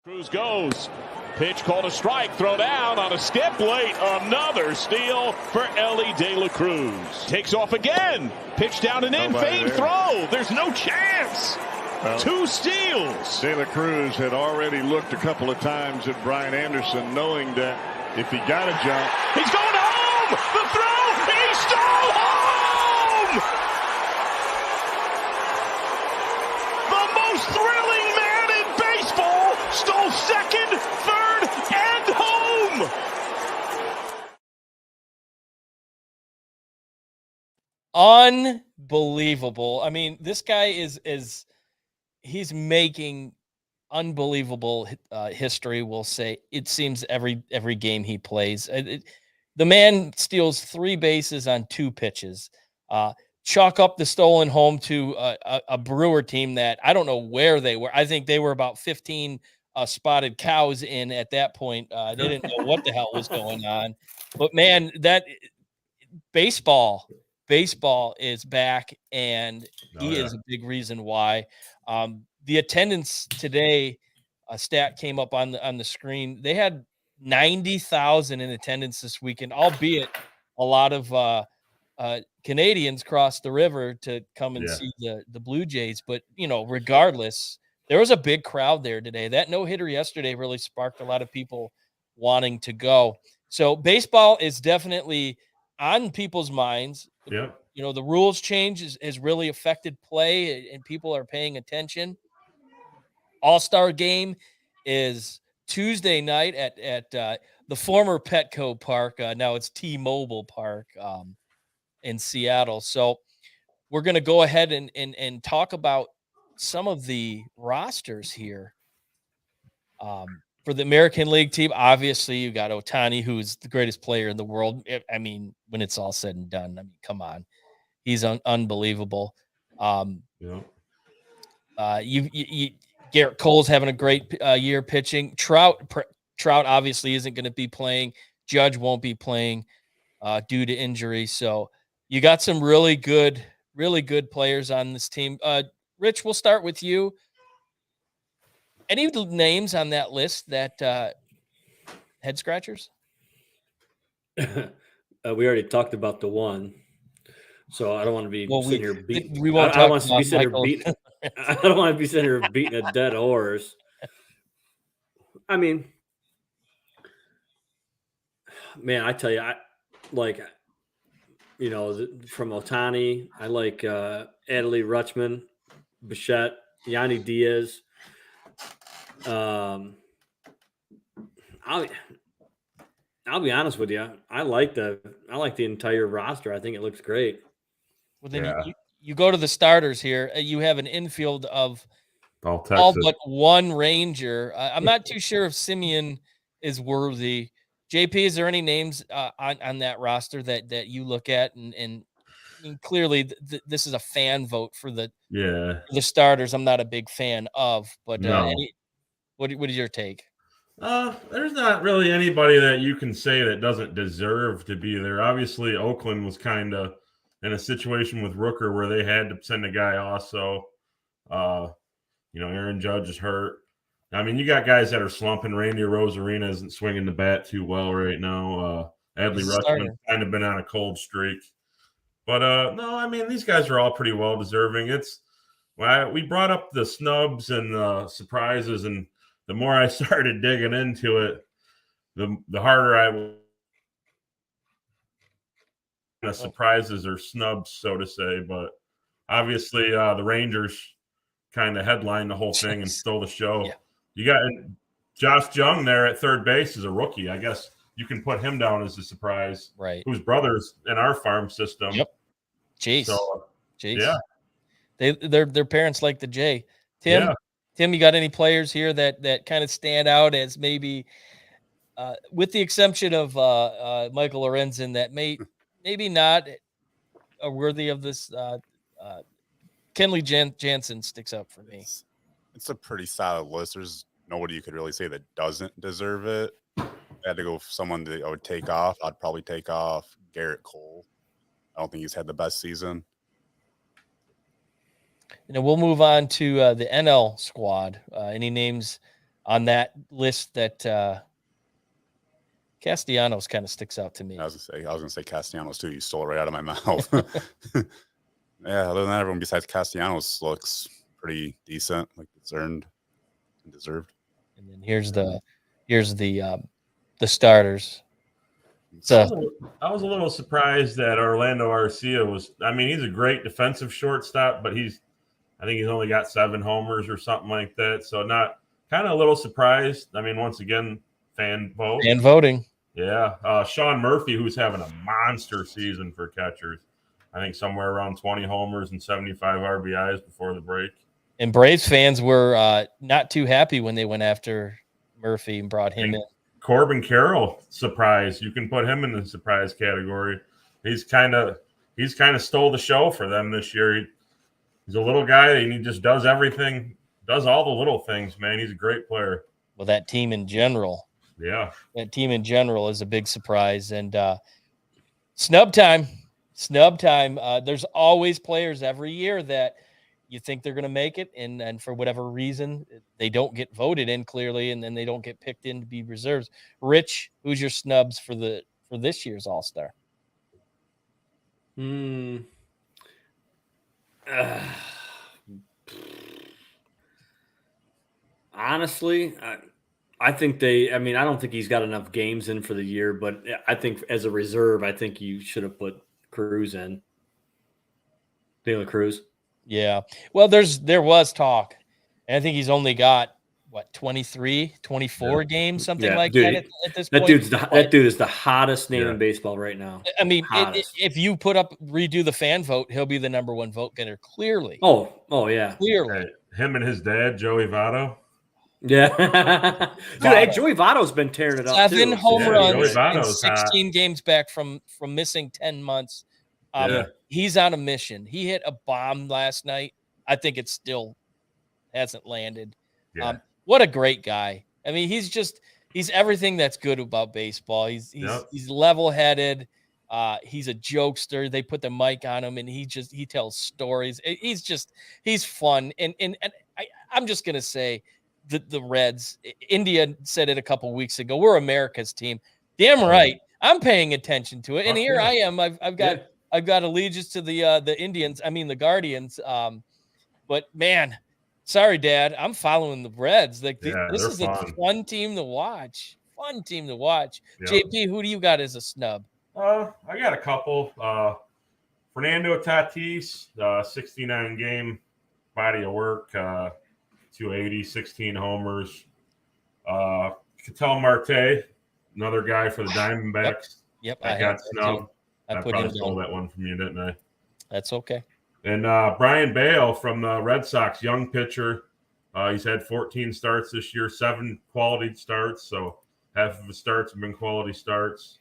Cruz goes. Pitch called a strike. Throw down on a skip late. Another steal for Ellie De La Cruz. Takes off again. Pitch down and in. Fade throw. There's no chance. 2 steals. De La Cruz had already looked a couple of times at Brian Anderson, knowing that if he got a jump, he's going home. The throw. He stole home. The most thrilling man in baseball stole second, third, and home. Unbelievable. I mean, this guy he's making unbelievable history. We'll say it seems every game he plays. The man steals 3 bases on 2 pitches. Chalk up the stolen home to a Brewer team that I don't know where they were. I think they were about 15 spotted cows in at that point. They didn't know what the hell was going on. But man, that baseball is back, and he is a big reason why. The attendance today, a stat came up on the screen. They had 90,000 in attendance this weekend, albeit a lot of Canadians crossed the river to come and see the Blue Jays. But, regardless, there was a big crowd there today. That no-hitter yesterday really sparked a lot of people wanting to go. So baseball is definitely on people's minds. Yeah. The rules change has really affected play, and people are paying attention. All-Star game is Tuesday night at the former Petco Park. Now it's T-Mobile Park in Seattle. So we're going to go ahead and talk about some of the rosters here. For the American League team, obviously you got Ohtani, who's the greatest player in the world. I mean, when it's all said and done, come on, he's unbelievable. Garrett Cole's having a great year pitching. Trout obviously isn't going to be playing. Judge won't be playing due to injury. So you got some really good players on this team. Rich, we'll start with you. Any of the names on that list that head scratchers? We already talked about the one, so I don't want to be sitting here beating. We won't. I don't want to be sitting here beating. I don't want to be sitting here beating a dead horse. I mean, man, I tell you, from Ohtani, I like Adley Rutschman, Bichette, Yanni Diaz. I'll be honest with you. I like the entire roster. I think it looks great. Well, then you go to the starters here. You have an infield of All Texas. all but one Ranger. I'm not too sure if Simeon is worthy. JP, is there any names on that roster that you look at and I mean, clearly this is a fan vote for the starters. I'm not a big fan of, but No. what is your take? There's not really anybody that you can say that doesn't deserve to be there. Obviously, Oakland was kind of in a situation with Rooker where they had to send a guy off. So, Aaron Judge is hurt. I mean, you got guys that are slumping. Randy Rosarina isn't swinging the bat too well right now. Adley Rutschman's kind of been on a cold streak. But, no, I mean, these guys are all pretty well deserving. We brought up the snubs and surprises, and the more I started digging into it, the harder surprises or snubs, so to say. But obviously, the Rangers kind of headlined the whole thing and stole the show. Yeah. You got Josh Jung there at third base as a rookie. I guess you can put him down as a surprise. Right. Whose brother's in our farm system. Yep. Jace. So, Jace. Yeah. Their parents like the J. Tim, you got any players here that kind of stand out as maybe, with the exception of Michael Lorenzen, that maybe not are worthy of this? Kenley Jansen sticks out for me. It's a pretty solid list. There's nobody you could really say that doesn't deserve it. I had to go for someone that I would take off. I'd probably take off Garrett Cole. I don't think he's had the best season. We'll move on to the NL squad. Any names on that list that Castellanos kind of sticks out to me? I was gonna say Castellanos too. You stole it right out of my mouth. Yeah, other than that, everyone besides Castellanos looks pretty decent, like it's earned and deserved. And then here's the starters. I was a little surprised that Orlando Arcia was. I mean, he's a great defensive shortstop, but I think he's only got 7 homers or something like that. So not kind of a little surprised. I mean, once again, fan vote. Fan voting. Yeah. Sean Murphy, who's having a monster season for catchers. I think somewhere around 20 homers and 75 RBIs before the break. And Braves fans were not too happy when they went after Murphy and brought him in. Corbin Carroll, surprise. You can put him in the surprise category. He's kind of stole the show for them this year. He's a little guy, and he just does everything, does all the little things, man. He's a great player. Well, that team in general. Yeah. That team in general is a big surprise. And snub time. There's always players every year that you think they're going to make it, and for whatever reason, they don't get voted in clearly, and then they don't get picked in to be reserves. Rich, who's your snubs for this year's All Star? Honestly, I think I don't think he's got enough games in for the year, but I think as a reserve, I think you should have put Cruz in. De La Cruz. Yeah. Well, there was talk, and I think he's only got 23, 24 games, something like dude, that at this point. That dude is the hottest name in baseball right now. I mean, if you redo the fan vote, he'll be the number 1 vote getter, clearly. Oh yeah. Clearly. Him and his dad, Joey Votto. Yeah. Dude, Joey Votto's been tearing it up. 7 home runs and 16 games back from missing 10 months. He's on a mission. He hit a bomb last night. I think it still hasn't landed. Yeah. What a great guy. I mean, he's everything that's good about baseball. He's level-headed. He's a jokester. They put the mic on him, and he tells stories. He's fun. And I'm just gonna say the Reds. India said it a couple weeks ago. We're America's team. Damn right. I'm paying attention to it, and here I am. I've got allegiance to the Indians. I mean the Guardians. But man. Sorry, Dad. I'm following the Reds. This is a fun team to watch. Yep. JP, who do you got as a snub? I got a couple. Fernando Tatis, 69-game body of work, 280, 16 homers. Ketel Marte, another guy for the Diamondbacks. Yep, I got snubbed. I put probably stole that one from you, didn't I? That's okay. And Brian Bale from the Red Sox, young pitcher, He's had 14 starts this year, 7 quality starts. So half of his starts have been quality starts.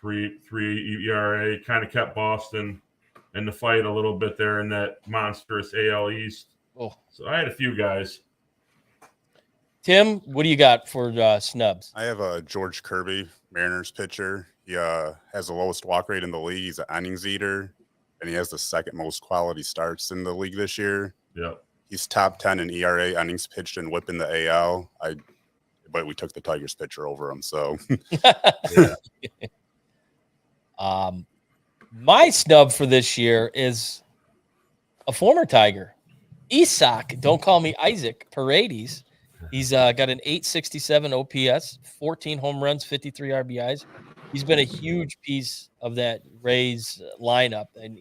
3 ERA. Kind of kept Boston in the fight a little bit there in that monstrous AL East. Oh. So I had a few guys. Tim, what do you got for snubs? I have a George Kirby, Mariners pitcher. He has the lowest walk rate in the league. He's an innings eater, and he has the second most quality starts in the league this year. Yep. He's top 10 in ERA, innings pitched, and WHIP in the AL. But we took the Tigers pitcher over him, so. Yeah. My snub for this year is a former Tiger, Isak. Don't call me Isaac Paredes. He's got an 867 OPS, 14 home runs, 53 RBIs. He's been a huge piece of that Rays lineup, and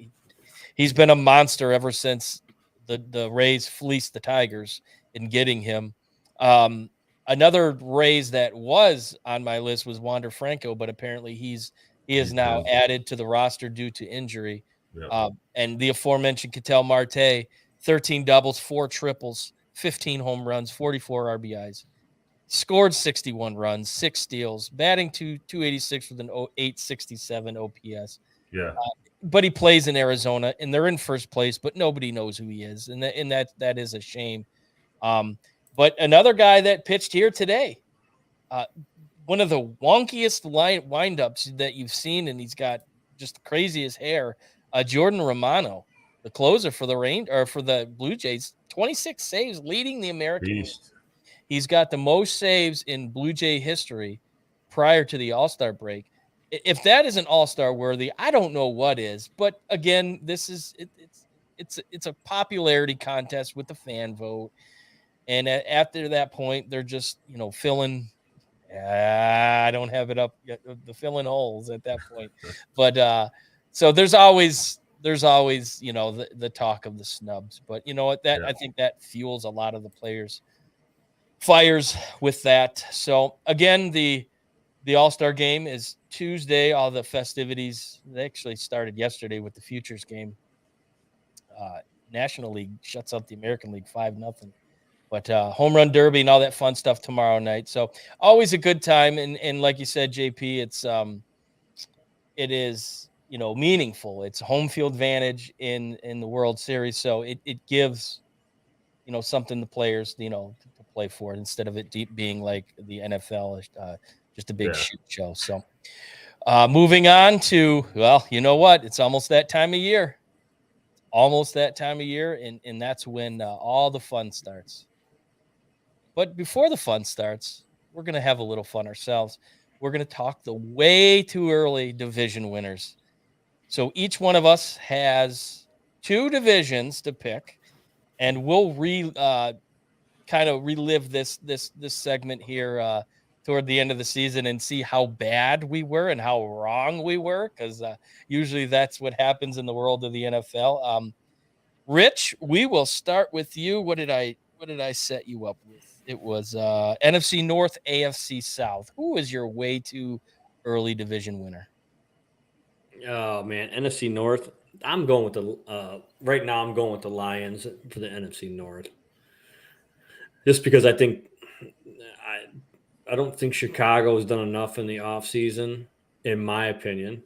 he's been a monster ever since the Rays fleeced the Tigers in getting him. Another Rays that was on my list was Wander Franco, but apparently he is now added to the roster due to injury. Yeah. And the aforementioned Ketel Marte, 13 doubles, 4 triples, 15 home runs, 44 RBIs, scored 61 runs, 6 steals, batting 286 with an 867 OPS. Yeah. But he plays in Arizona, and they're in first place, but nobody knows who he is, and that is a shame. But another guy that pitched here today, one of the wonkiest windups that you've seen, and he's got just the craziest hair. Jordan Romano, the closer for the Blue Jays, 26 saves, leading the American League. He's got the most saves in Blue Jay history prior to the All-Star break. If that isn't All-Star worthy, I don't know what is. But again, this is it's a popularity contest with the fan vote, and after that point, they're just filling. I don't have it up yet. The filling holes at that point, but so there's always the talk of the snubs. But you know what? I think that fuels a lot of the players' fires with that. So again, the All-Star game is Tuesday. All the festivities, they actually started yesterday with the Futures game. National League shuts out the American League 5-0. But home run derby and all that fun stuff tomorrow night. So always a good time. And like you said, JP, it is meaningful. It's home field advantage in the World Series. So it gives something the players to play for it, instead of it being like the NFL, just a big shoot show. So moving on to, well, you know what? It's almost that time of year. And that's when all the fun starts. But before the fun starts, we're going to have a little fun ourselves. We're going to talk the way too early division winners. So each one of us has 2 divisions to pick, and we'll kind of relive this segment here toward the end of the season and see how bad we were and how wrong we were, because usually that's what happens in the world of the NFL. Rich, we will start with you. What did I set you up with? It was NFC North, AFC South. Who is your way too early division winner? Oh man, NFC North. I'm going with right now. I'm going with the Lions for the NFC North, just because I think I don't think Chicago has done enough in the offseason, in my opinion.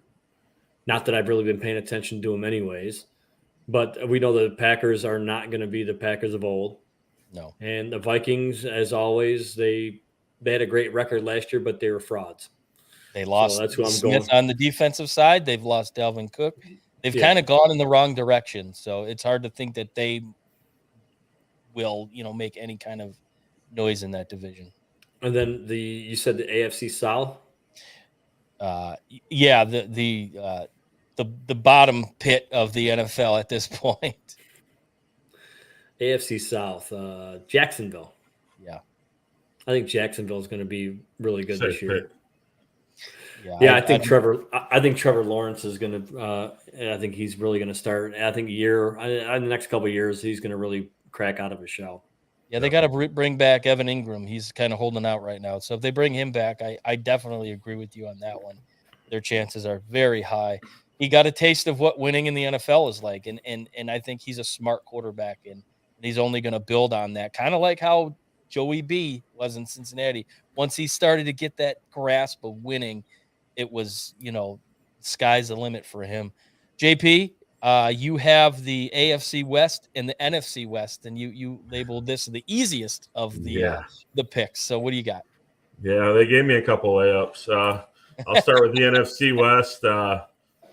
Not that I've really been paying attention to them anyways, but we know the Packers are not going to be the Packers of old. No. And the Vikings, as always, they had a great record last year, but they were frauds. They lost that's who I'm Smith going on the defensive side. They've lost Dalvin Cook. They've kind of gone in the wrong direction. So it's hard to think that they will, make any kind of noise in that division. And then you said the AFC South? Yeah, the bottom pit of the NFL at this point. AFC South, Jacksonville. Yeah. I think Jacksonville is going to be really good this year. Pick. Yeah, I think Trevor Lawrence is going to. I think he's really going to start. I think in the next couple of years, he's going to really crack out of his shell. Yeah, they got to bring back Evan Ingram. He's kind of holding out right now. So if they bring him back, I definitely agree with you on that one. Their chances are very high. He got a taste of what winning in the NFL is like, and I think he's a smart quarterback, and and he's only going to build on that, kind of like how Joey B was in Cincinnati. Once he started to get that grasp of winning, it was, sky's the limit for him. JP, you have the AFC West and the NFC West, and you labeled this the easiest of the picks. So what do you got? Yeah, they gave me a couple layups. I'll start with the NFC West.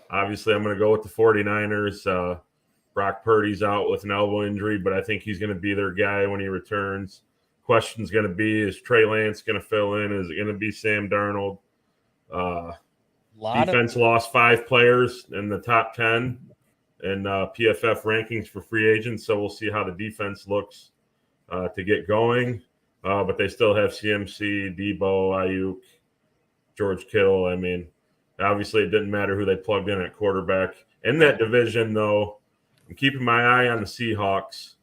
Obviously, I'm going to go with the 49ers. Brock Purdy's out with an elbow injury, but I think he's going to be their guy when he returns. Question's going to be, is Trey Lance going to fill in? Is it going to be Sam Darnold? Defense lost 5 players in the top 10 and PFF rankings for free agents, so we'll see how the defense looks to get going. But they still have CMC, Debo, Ayuk, George Kittle. I mean, obviously it didn't matter who they plugged in at quarterback. In that division, though, I'm keeping my eye on the Seahawks,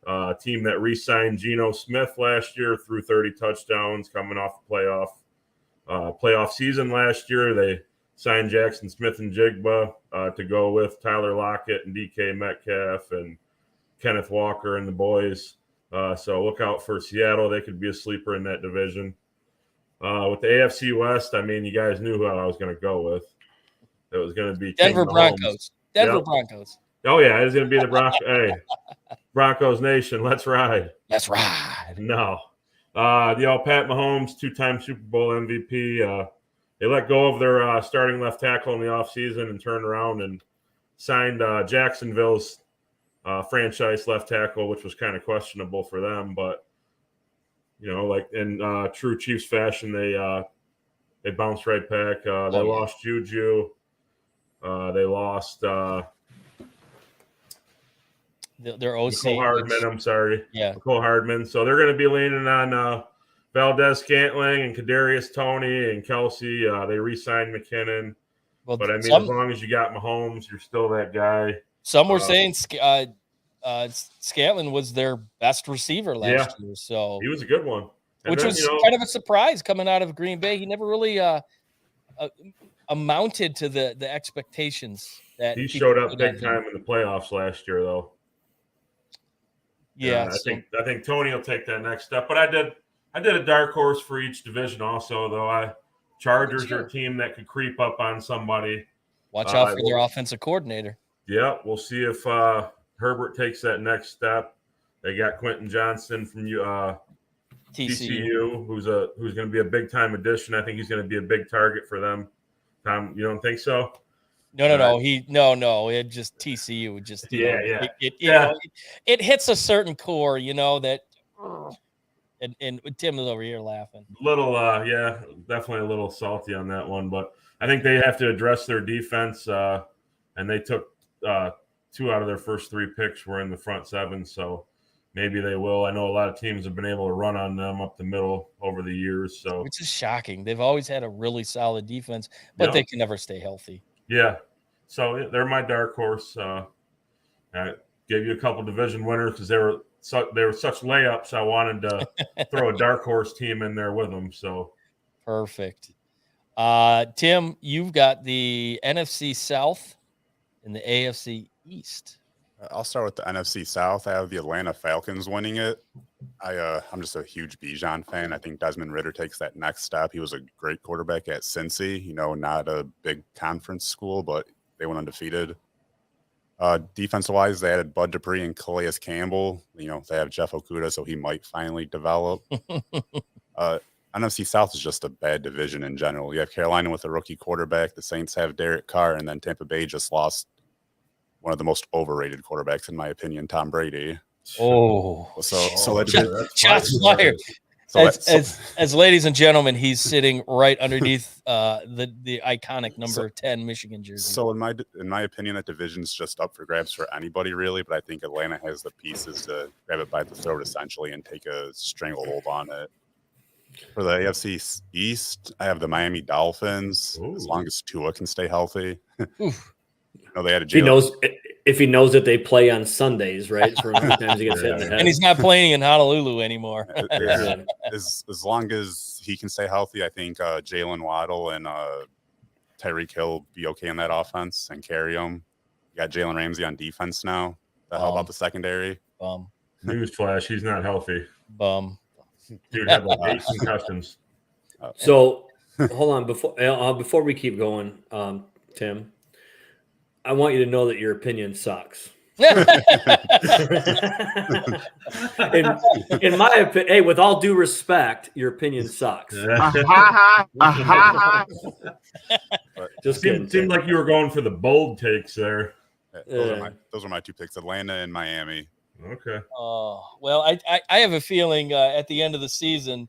a team that re-signed Geno Smith last year, threw 30 touchdowns coming off the playoff season last year. They signed Jackson Smith and Jigba to go with Tyler Lockett and DK Metcalf and Kenneth Walker and the boys. So look out for Seattle. They could be a sleeper in that division. With the AFC West, I mean, you guys knew who I was going to go with. It was going to be Denver Broncos. Broncos. Oh, yeah, it's going to be the Broncos. Hey, Broncos Nation, let's ride. Let's ride. No. Pat Mahomes, 2-time Super Bowl MVP. They let go of their starting left tackle in the offseason and turned around and signed Jacksonville's franchise left tackle, which was kind of questionable for them. But, like in true Chiefs fashion, they bounced right back. They lost Juju. They lost their OC. Nicole Hardman, I'm sorry. Yeah. Nicole Hardman. So they're going to be leaning on Valdez Scantling and Kadarius Toney and Kelsey. They re-signed McKinnon. Well, but, I mean, as long as you got Mahomes, you're still that guy. Some were saying Scantling was their best receiver last year. So he was a good one. Which was kind of a surprise coming out of Green Bay. He never really amounted to the expectations that he showed up big time in the playoffs last year, though. Yeah, I think Tony will take that next step. But I did a dark horse for each division also, though. Chargers are a team that could creep up on somebody. Watch out for their offensive coordinator. Yeah, we'll see if Herbert takes that next step. They got Quentin Johnson from TCU, who's going to be a big time addition. I think he's going to be a big target for them. Tom, you don't think so? No. It just TCU. Just it hits a certain core, that. And Tim is over here laughing. Definitely a little salty on that one, but I think they have to address their defense. And they took 2 out of their first 3 picks were in the front 7, so maybe they will. I know a lot of teams have been able to run on them up the middle over the years, so which is shocking. They've always had a really solid defense, but they can never stay healthy. Yeah, so they're my dark horse. I gave you a couple division winners because they were such layups. I wanted to throw a dark horse team in there with them. So perfect. Tim, you've got the NFC South and the AFC East. I'll start with the NFC South. I have the Atlanta Falcons winning it. I'm just a huge Bijan fan. I think Desmond Ridder takes that next step. He was a great quarterback at Cincy, not a big conference school, but they went undefeated. Defensive-wise, they added Bud Dupree and Calais Campbell. They have Jeff Okuda, so he might finally develop. NFC South is just a bad division in general. You have Carolina with a rookie quarterback. The Saints have Derek Carr, and then Tampa Bay just lost one of the most overrated quarterbacks, in my opinion, Tom Brady. Oh, so shots fired. As ladies and gentlemen, he's sitting right underneath the iconic number 10 Michigan jersey. So in my opinion, that division's just up for grabs for anybody really, but I think Atlanta has the pieces to grab it by the throat essentially and take a stranglehold on it. For the AFC East, I have the Miami Dolphins. Ooh. As long as Tua can stay healthy. They had if he knows that they play on Sundays, right? For how many times he gets hit in the head. And he's not playing in Honolulu anymore. As long as he can stay healthy, I think Jalen Waddle and Tyreek Hill will be okay in that offense and carry them. You got Jalen Ramsey on defense now. How about the secondary? Newsflash, he's not healthy. Bum. Dude had like 8 concussions. So hold on before we keep going, Tim. I want you to know that your opinion sucks. in my opinion, hey, with all due respect, your opinion sucks. Just kidding. Seemed like you were going for the bold takes there. Those are my 2 picks: Atlanta and Miami. Okay. Oh, well, I have a feeling at the end of the season,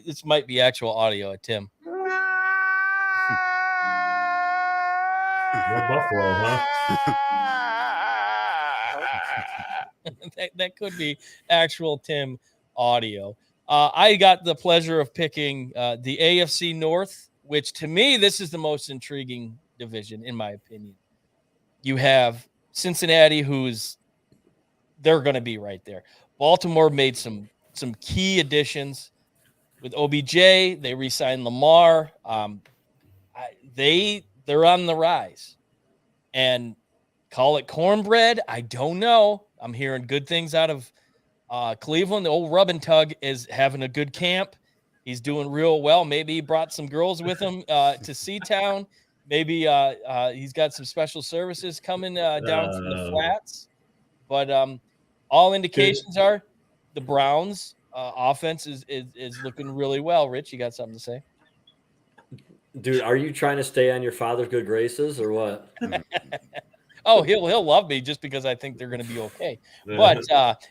this might be actual audio, Tim. No Buffalo, huh? that could be actual Tim audio. I got the pleasure of picking the AFC North, which to me, this is the most intriguing division, in my opinion. You have Cincinnati, they're going to be right there. Baltimore made some key additions with OBJ. They re-signed Lamar. They're on the rise. And call it cornbread, I don't know. I'm hearing good things out of Cleveland. The old Rub and Tug is having a good camp. He's doing real well. Maybe he brought some girls with him to Seatown. Maybe he's got some special services coming down from the flats. But all indications are the Browns' offense is looking really well. Rich, you got something to say? Dude, are you trying to stay on your father's good graces or what? Oh, he'll love me just because I think they're going to be okay. But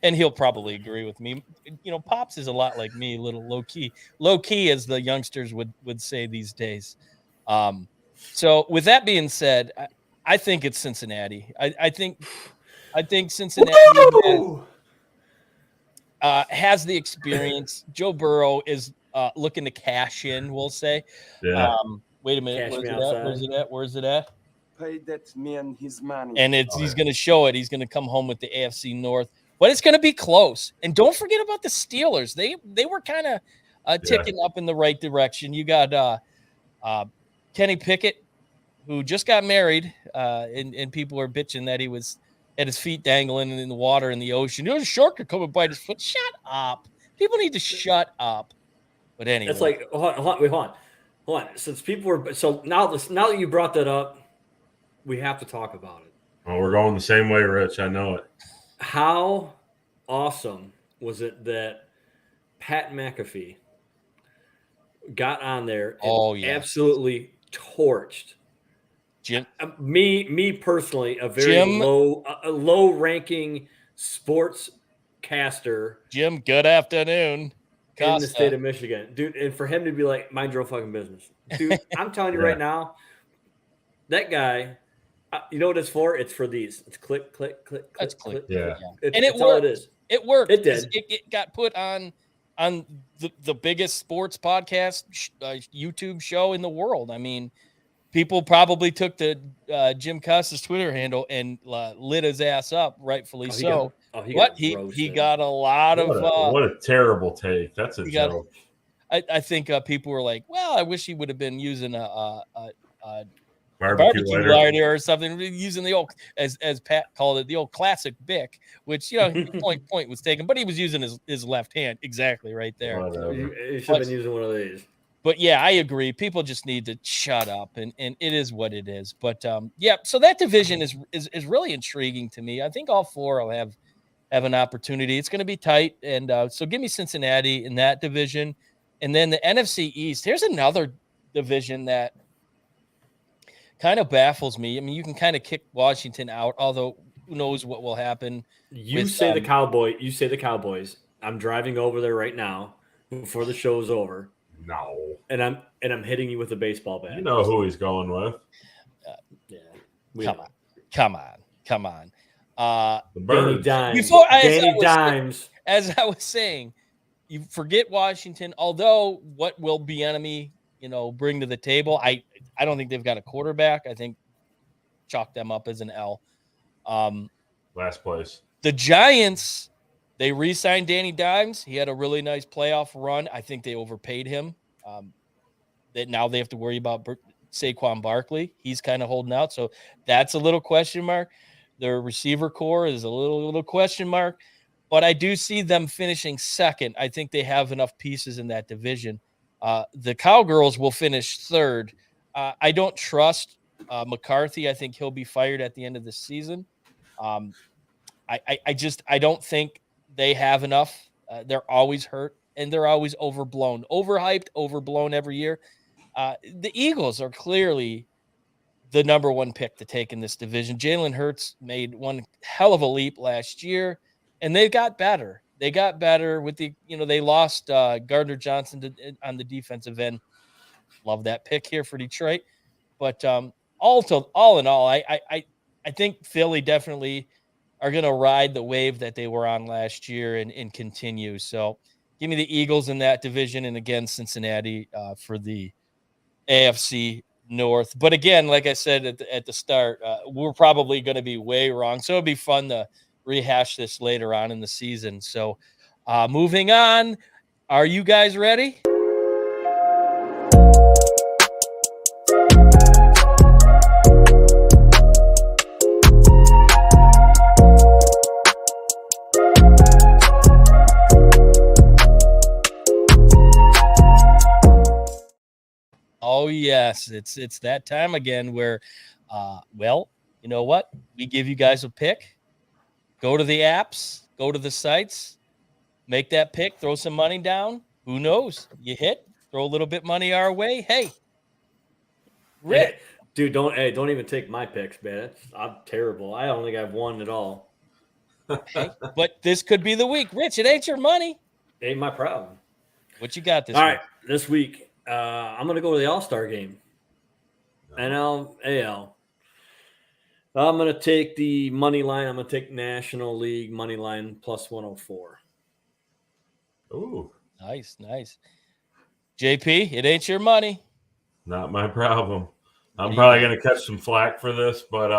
and he'll probably agree with me. You know, Pops is a lot like me, a little low key, as the youngsters would say these days. So with that being said, I think it's Cincinnati. I think Cincinnati has the experience. Joe Burrow is looking to cash in, we'll say. Yeah. Wait a minute. Where's it at? Pay that man his money. And he's going to show it. He's going to come home with the AFC North. But it's going to be close. And don't forget about the Steelers. They were kind of ticking up in the right direction. You got Kenny Pickett, who just got married, and people are bitching that he was at his feet dangling in the water in the ocean. There's a shark could come and bite his foot. Shut up. People need to shut up. But anyway. It's like, hold on. Since people were – so now that you brought that up, we have to talk about it. Oh, we're going the same way, Rich. I know it. How awesome was it that Pat McAfee got on there and absolutely torched Jim? Me personally, a very low-ranking sports caster. Jim, good afternoon. In the state of Michigan. Dude, and for him to be like, mind your own fucking business. Dude, I'm telling you right now, that guy – you know what it's for? It's for these. It's click, click, click, click. That's click. Yeah. And it worked. All it is. It worked. It did. It got put on the biggest sports podcast YouTube show in the world. I mean, people probably took the Jim Cuss's Twitter handle and lit his ass up, rightfully so. He got a lot of what a terrible take. That's a joke. I think people were like, well, I wish he would have been using a barbecue lighter or something, using the old, as Pat called it, the old classic Bic, which, you know, point was taken, but he was using his left hand exactly right there. He should have been using one of these. But yeah, I agree. People just need to shut up, and it is what it is. But yeah, so that division is really intriguing to me. I think all four will have an opportunity. It's going to be tight, and so give me Cincinnati in that division, and then the NFC East. Here's another division that kind of baffles me. I mean, you can kind of kick Washington out, although who knows what will happen. You say the Cowboys. I'm driving over there right now before the show's over. No. And I'm hitting you with a baseball bat. You know who he's going with. Come on. The Birds. Danny Dimes. As I was saying, you forget Washington, although what will Bieniemy, bring to the table, I don't think they've got a quarterback. I think chalk them up as an L. Last place. The Giants, they re-signed Danny Dimes. He had a really nice playoff run. I think they overpaid him. That now they have to worry about Saquon Barkley. He's kind of holding out. So that's a little question mark. Their receiver core is a little question mark. but I do see them finishing second. I think they have enough pieces in that division. The Cowgirls will finish third. I don't trust McCarthy. I think he'll be fired at the end of the season. I don't think they have enough. They're always hurt and they're always overblown, overhyped, overblown every year. The Eagles are clearly the number one pick to take in this division. Jalen Hurts made one hell of a leap last year, and they got better. They got better with they lost Gardner Johnson on the defensive end. Love that pick here for Detroit. But all in all, I think Philly definitely are going to ride the wave that they were on last year and continue. So give me the Eagles in that division, and again, Cincinnati for the AFC North. But again, like I said at the start, we're probably going to be way wrong. So it'd be fun to rehash this later on in the season. So moving on, are you guys ready? Oh, yes. It's that time again where, well, you know what? We give you guys a pick. Go to the apps, go to the sites, make that pick, throw some money down. Who knows? You hit, throw a little bit money our way. Hey, Rick. Hey, dude, don't even take my picks, man. I'm terrible. I don't think I've won at all. Hey, but this could be the week. Rich, it ain't your money. Ain't my problem. What you got this week? All right, this week. I'm going to go to the All Star game. NL, AL. I'm going to take the money line. I'm going to take National League money line plus 104. Ooh. Nice. JP, it ain't your money. Not my problem. I'm probably going to catch some flack for this, but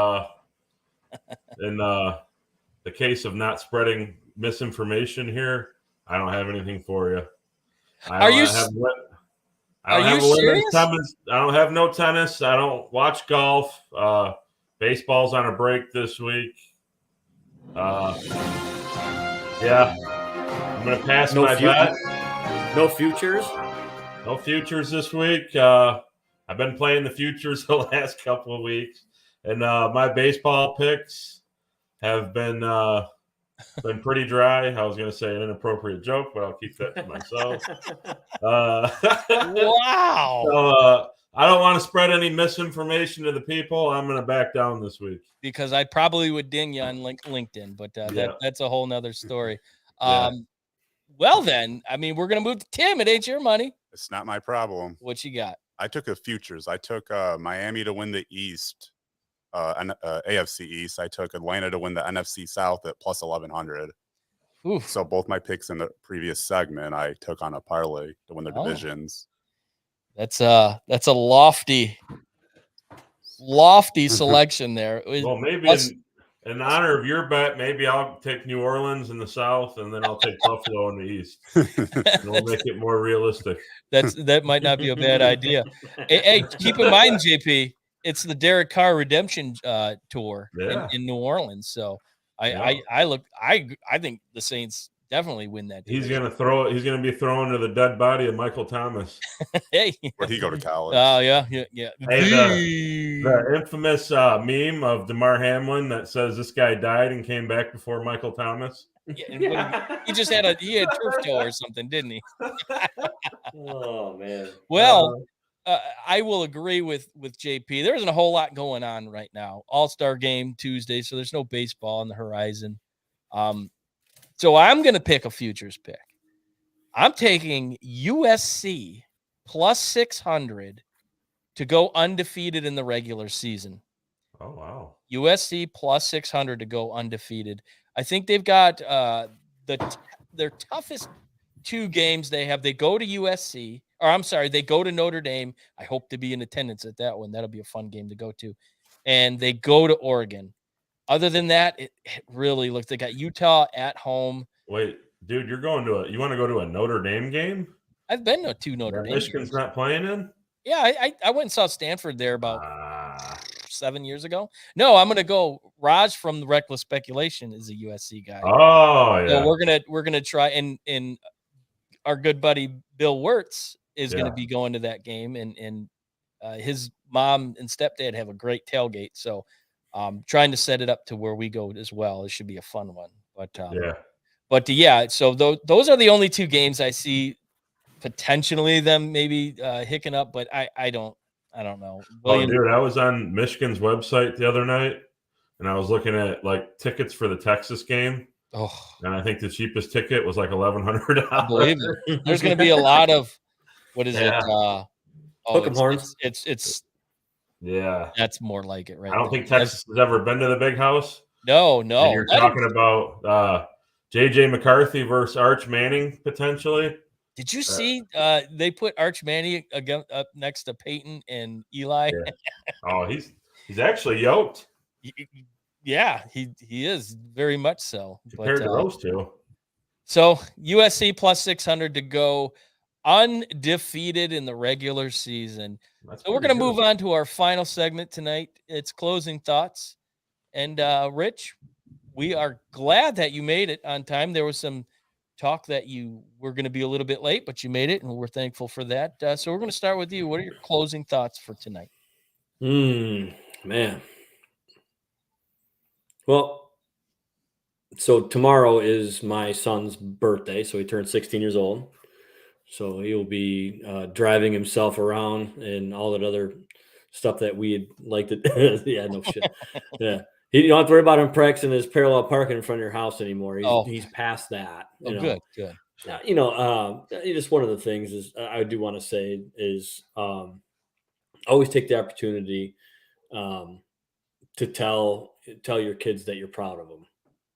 in the case of not spreading misinformation here, I don't have anything for you. I don't have no tennis. I don't watch golf. Baseball's on a break this week. Yeah, I'm gonna pass my bet. No futures. No futures this week. I've been playing the futures the last couple of weeks, and my baseball picks have been pretty dry. I was going to say an inappropriate joke, but I'll keep that to myself. Wow. So, I don't want to spread any misinformation to the people. I'm going to back down this week. Because I probably would ding you on LinkedIn, but that's a whole nother story. Well, then, I mean, we're going to move to Tim. It ain't your money. It's not my problem. What you got? I took a futures. I took Miami to win the East, AFC East. I took Atlanta to win the NFC South at plus 1,100. Oof. So both my picks in the previous segment, I took on a parlay to win their divisions. That's a lofty selection there. Well, maybe in honor of your bet, maybe I'll take New Orleans in the South, and then I'll take Buffalo in the East. And we'll make it more realistic. That might not be a bad idea. Hey, keep in mind, JP, it's the Derek Carr redemption tour in New Orleans. So I think the Saints definitely win that division. He's gonna be throwing to the dead body of Michael Thomas. Hey, where'd he go to college? Oh yeah. Hey, the infamous meme of DeMar Hamlin that says this guy died and came back before Michael Thomas. Yeah. He just had turf toe or something, didn't he? Oh man. Well, I will agree with JP. There isn't a whole lot going on right now. All-Star game Tuesday, so there's no baseball on the horizon. So I'm going to pick a futures pick. I'm taking USC plus 600 to go undefeated in the regular season. Oh, wow. USC plus 600 to go undefeated. I think they've got their toughest two games they have. They go to USC, or I'm sorry, they go to Notre Dame. I hope to be in attendance at that one. That'll be a fun game to go to. And they go to Oregon. Other than that, it really looks. They got Utah at home. Wait, dude, you want to go to a Notre Dame game? I've been to two Notre Dame Michigan's games. not playing in? Yeah, I went and saw Stanford there about 7 years ago. No, I'm going to go. Raj from the Reckless Speculation is a USC guy. Oh yeah. So we're gonna try, and our good buddy Bill Wirtz is going to be going to that game, and his mom and stepdad have a great tailgate. So trying to set it up to where we go as well. It should be a fun one. But so those are the only two games I see potentially them maybe hicking up, but I don't know. William, dude, I was on Michigan's website the other night, and I was looking at like tickets for the Texas game. Oh, and I think the cheapest ticket was like $1,100. I believe it. There's going to be a lot of what is it? Hook 'em horns. It's yeah. That's more like it, right? I don't think Texas has ever been to the Big House. No. And you're talking about J.J. McCarthy versus Arch Manning potentially. Did you see they put Arch Manning up next to Peyton and Eli? Yeah. Oh, he's actually yoked. Yeah, he is very much so. Compared to those two. So USC plus 600 to go undefeated in the regular season. So we're going to move on to our final segment tonight. It's closing thoughts. And Rich, we are glad that you made it on time. There was some talk that you were going to be a little bit late, but you made it, and we're thankful for that. So we're going to start with you. What are your closing thoughts for tonight? Man. Well, so tomorrow is my son's birthday, so he turned 16 years old. So he'll be driving himself around and all that other stuff that we'd like to. Yeah, no shit. Yeah. You don't have to worry about him practicing his parallel parking in front of your house anymore. He's past that. Good. Just one of the things is I do want to say is always take the opportunity to tell your kids that you're proud of them.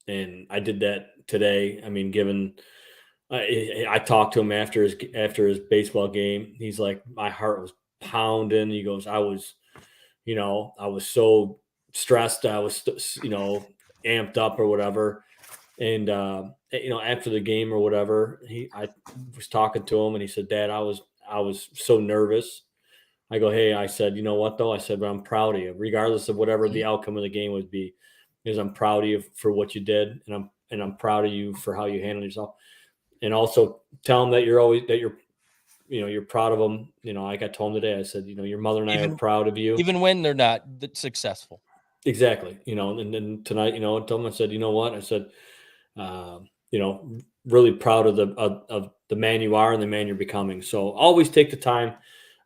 And I did that today. I mean, given I talked to him after his baseball game. He's like, my heart was pounding. He goes, I was so stressed. I was, amped up or whatever. And, after the game or whatever, I was talking to him and he said, Dad, I was so nervous. I go, hey, I said, you know what though? I said, but I'm proud of you, regardless of whatever the outcome of the game would be, because I'm proud of you for what you did. And I'm proud of you for how you handled yourself. And also tell them that you're proud of them. Like I told him today, I said, your mother and I are proud of you. Even when they're not successful. Exactly. And then tonight, I told him, I said, you know what? I said, really proud of the man you are and the man you're becoming. So always take the time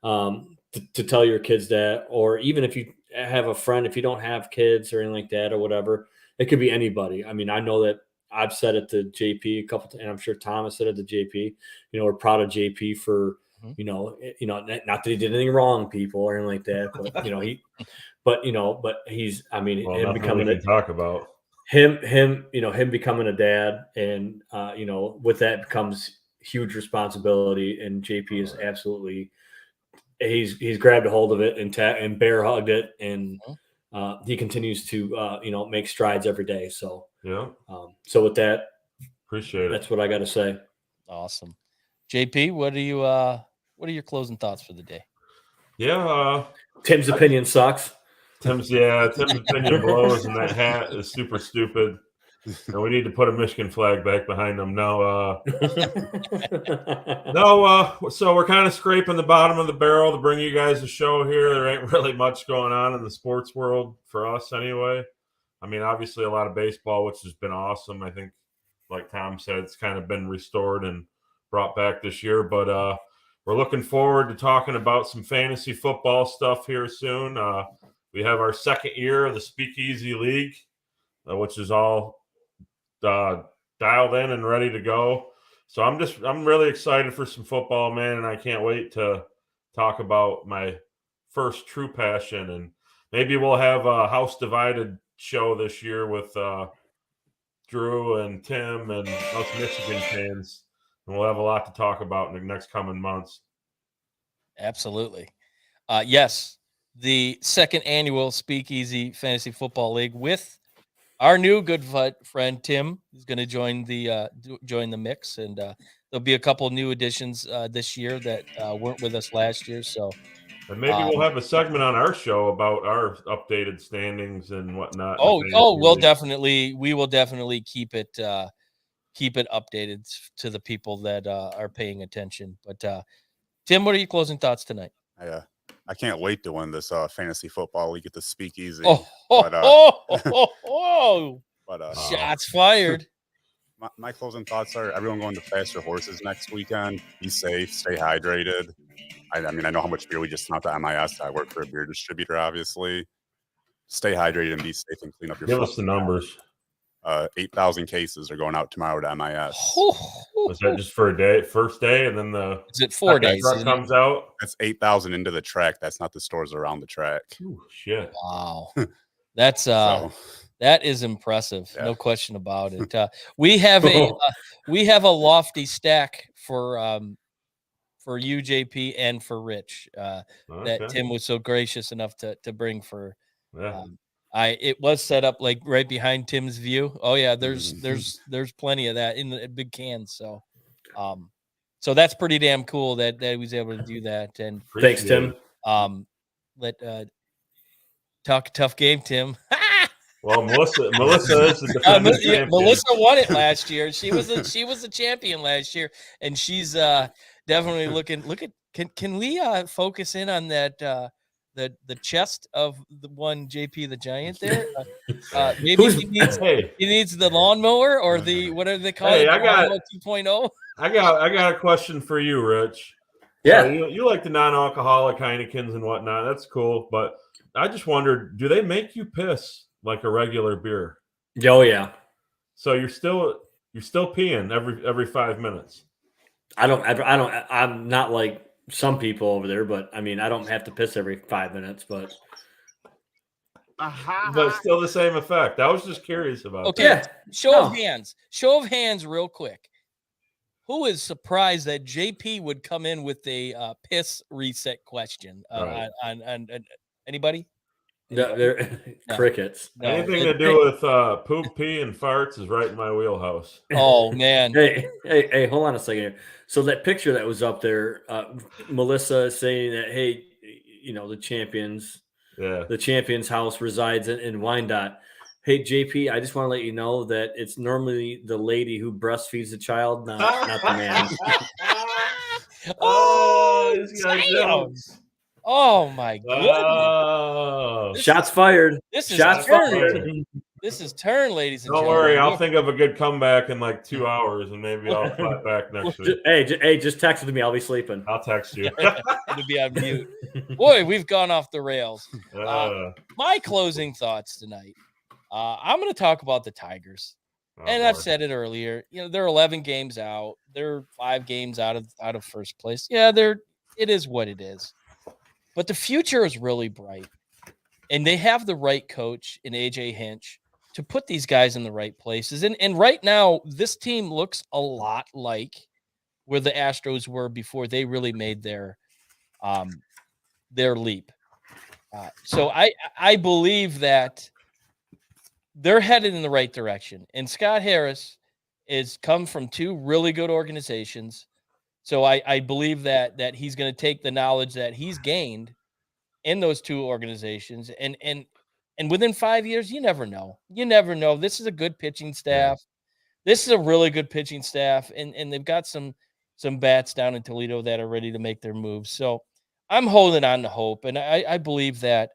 to tell your kids that, or even if you have a friend, if you don't have kids or anything like that or whatever, it could be anybody. I mean, I know that I've said it to JP a couple times, and I'm sure Thomas said it to JP. We're proud of JP for, not that he did anything wrong, people, or anything like that. But he's, I mean, him becoming him becoming a dad, and with that comes huge responsibility. And JP is absolutely, he's grabbed a hold of it and bear hugged it, and he continues to make strides every day. So yeah. So with that, appreciate it. That's what I got to say. Awesome. JP, what are your closing thoughts for the day? Yeah. Tim's opinion sucks. Tim's opinion blows, and that hat is super stupid. And we need to put a Michigan flag back behind them. So we're kind of scraping the bottom of the barrel to bring you guys a show here. There ain't really much going on in the sports world for us anyway. I mean, obviously a lot of baseball, which has been awesome. I think, like Tom said, it's kind of been restored and brought back this year. But we're looking forward to talking about some fantasy football stuff here soon. We have our second year of the Speakeasy League, which is all dialed in and ready to go. So I'm really excited for some football, man, and I can't wait to talk about my first true passion. And maybe we'll have a House Divided show this year with Drew and Tim and us Michigan fans, and we'll have a lot to talk about in the next coming months. Absolutely. Yes, the second annual Speakeasy Fantasy Football League with our new good friend Tim is going to join the mix, and there'll be a couple new additions this year that weren't with us last year. So And maybe we'll have a segment on our show about our updated standings and whatnot. We will definitely keep it updated to the people that are paying attention. But Tim, what are your closing thoughts tonight? I can't wait to win this fantasy football league at the Speakeasy. Shots fired. My closing thoughts are everyone going to faster horses next weekend. Be safe, stay hydrated. I mean, I know how much beer we just snubbed at MIS. I work for a beer distributor, obviously. Stay hydrated and be safe and clean up your. Give us the numbers. 8,000 cases are going out tomorrow to MIS. Was that just for a day, first day, and then is it 4 days? Truck comes out. That's 8,000 into the track. That's not the stores around the track. Ooh, shit! Wow, that's that is impressive. Yeah. No question about it. We have a lofty stack for you, JP, and for Rich that Tim was so gracious enough to bring for. Yeah. It was set up like right behind Tim's view. Oh yeah, there's plenty of that in the big cans. So, so that's pretty damn cool that he was able to do that. And thanks, Tim. Talk tough game, Tim. Well, Melissa is the defending champion. Melissa won it last year. She was a champion last year, and she's definitely looking. Can we focus in on that? The chest of the one JP the Giant there. Maybe he needs the lawnmower or the whatever they call it. I got 2.0. I got a question for you, Rich. Yeah, you like the non-alcoholic Heinekens and whatnot. That's cool, but I just wondered, do they make you piss like a regular beer? Oh yeah. So you're still peeing every 5 minutes. I'm not like some people over there, but I mean, I don't have to piss every 5 minutes, but still the same effect. I was just curious about. Okay, that. Show of hands, real quick. Who is surprised that JP would come in with a piss reset question? Right. On anybody? No, they're crickets. No. Anything to do with poop, pee, and farts is right in my wheelhouse. Oh man! Hey, hold on a second here. So that picture that was up there, Melissa saying that, hey, the champion's house resides in Wyandotte. Hey, JP, I just want to let you know that it's normally the lady who breastfeeds the child, not the man. Oh my goodness! Shots fired. This is Shots fired. This is turn, ladies and Don't gentlemen. worry, I'll think of a good comeback in like 2 hours, and maybe I'll fight back next week. Hey, just text it to me. I'll be sleeping. I'll text you. To be on mute. Boy, we've gone off the rails. My closing thoughts tonight. I'm going to talk about the Tigers. I've said it earlier. They're 11 games out. They're 5 games out of first place. Yeah, it is what it is. But the future is really bright. And they have the right coach in AJ Hinch to put these guys in the right places. And right now, this team looks a lot like where the Astros were before they really made their leap. So I believe that they're headed in the right direction. And Scott Harris is come from 2 really good organizations. So I believe that he's going to take the knowledge that he's gained in those 2 organizations. And within 5 years, you never know. You never know. This is a good pitching staff. This is a really good pitching staff. And they've got some bats down in Toledo that are ready to make their moves. So I'm holding on to hope. And I believe that,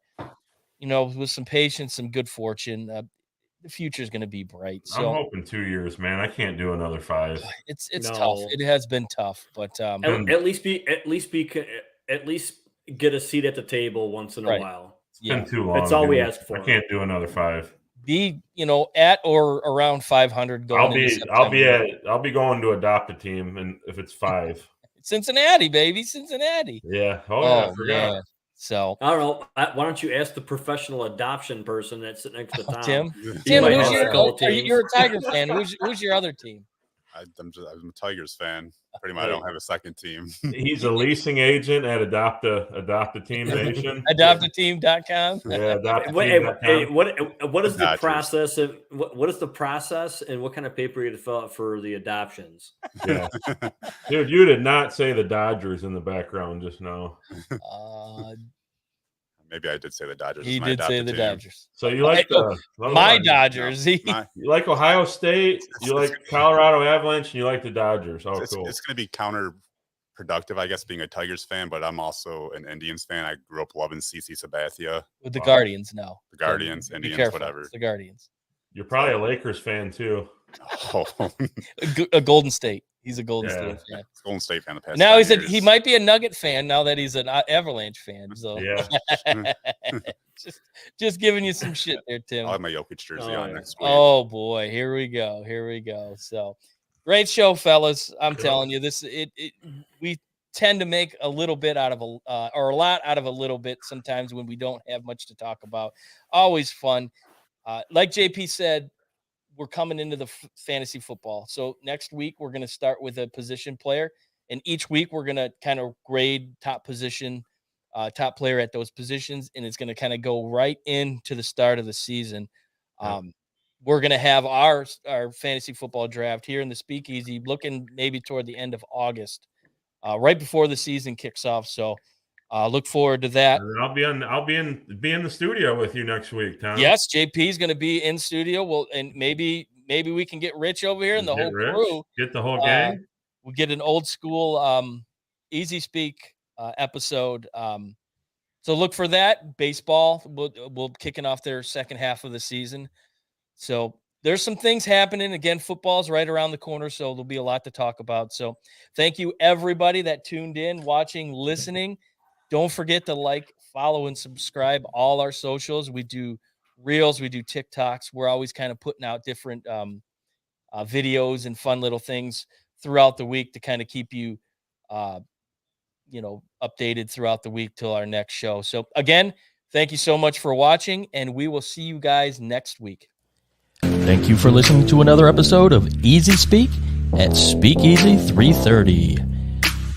with some patience, some good fortune, the future is going to be bright. So I'm hoping 2 years, man. I can't do another 5. It's tough. It has been tough, but at least get a seat at the table once in a while. It's been too long. That's all we ask for. I can't do another 5. Be at or around 500. I'll be going to adopt a team, and if it's 5, Cincinnati, baby, Cincinnati. Yeah. I forgot. Man. So I don't know. Why don't you ask the professional adoption person that's sitting next to Tom? Tim, you're a Tiger fan. Who's your other team? I'm a Tigers fan. Pretty much, I don't have a second team. He's a leasing agent at Adopt a Team Nation. Adoptateam.com. Yeah, what is the process? What is the process, and what kind of paper you have to fill out for the adoptions? Yeah. Dude, you did not say the Dodgers in the background just now. Maybe I did say the Dodgers. He did say the Dodgers. So you like my Dodgers. No, you like Ohio State, you like Colorado Avalanche, and you like the Dodgers. Oh, cool. It's going to be counterproductive, I guess, being a Tigers fan, but I'm also an Indians fan. I grew up loving CC Sabathia. With the Guardians now. The Guardians, so Indians, whatever. It's the Guardians. You're probably a Lakers fan, too. Oh. A Golden State. He's a Golden State fan. Golden State fan the past now he might be a Nugget fan now that he's an Avalanche fan. So yeah. just giving you some shit there, Tim. I'll have my Jokic jersey on next week. Oh boy, here we go. So great show, fellas. I'm telling you, we tend to make a little bit out of or a lot out of a little bit sometimes when we don't have much to talk about. Always fun. Like JP said, we're coming into the fantasy football. So next week, we're going to start with a position player. And each week, we're going to kind of grade top position, top player at those positions. And it's going to kind of go right into the start of the season. We're going to have our fantasy football draft here in the Speakeasy looking maybe toward the end of August, right before the season kicks off. So look forward to that. And I'll be in the studio with you next week, Tom. Yes, JP is going to be in studio. Well, and maybe we can get Rich over here and the whole crew. Get the whole gang. We'll get an old school Easyspeak episode. So look for that. Baseball will kicking off their second half of the season. So there's some things happening. Again, football's right around the corner, so there'll be a lot to talk about. So thank you, everybody that tuned in, watching, listening. Don't forget to like, follow, and subscribe all our socials. We do Reels, we do TikToks. We're always kind of putting out different videos and fun little things throughout the week to kind of keep you, updated throughout the week till our next show. So again, thank you so much for watching, and we will see you guys next week. Thank you for listening to another episode of Easy Speak at Speakeasy330.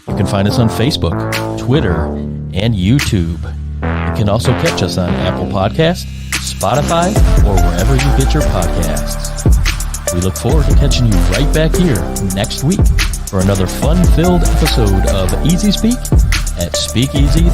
You can find us on Facebook, Twitter, and YouTube. You can also catch us on Apple Podcasts, Spotify, or wherever you get your podcasts. We look forward to catching you right back here next week for another fun-filled episode of Easy Speak at Speakeasy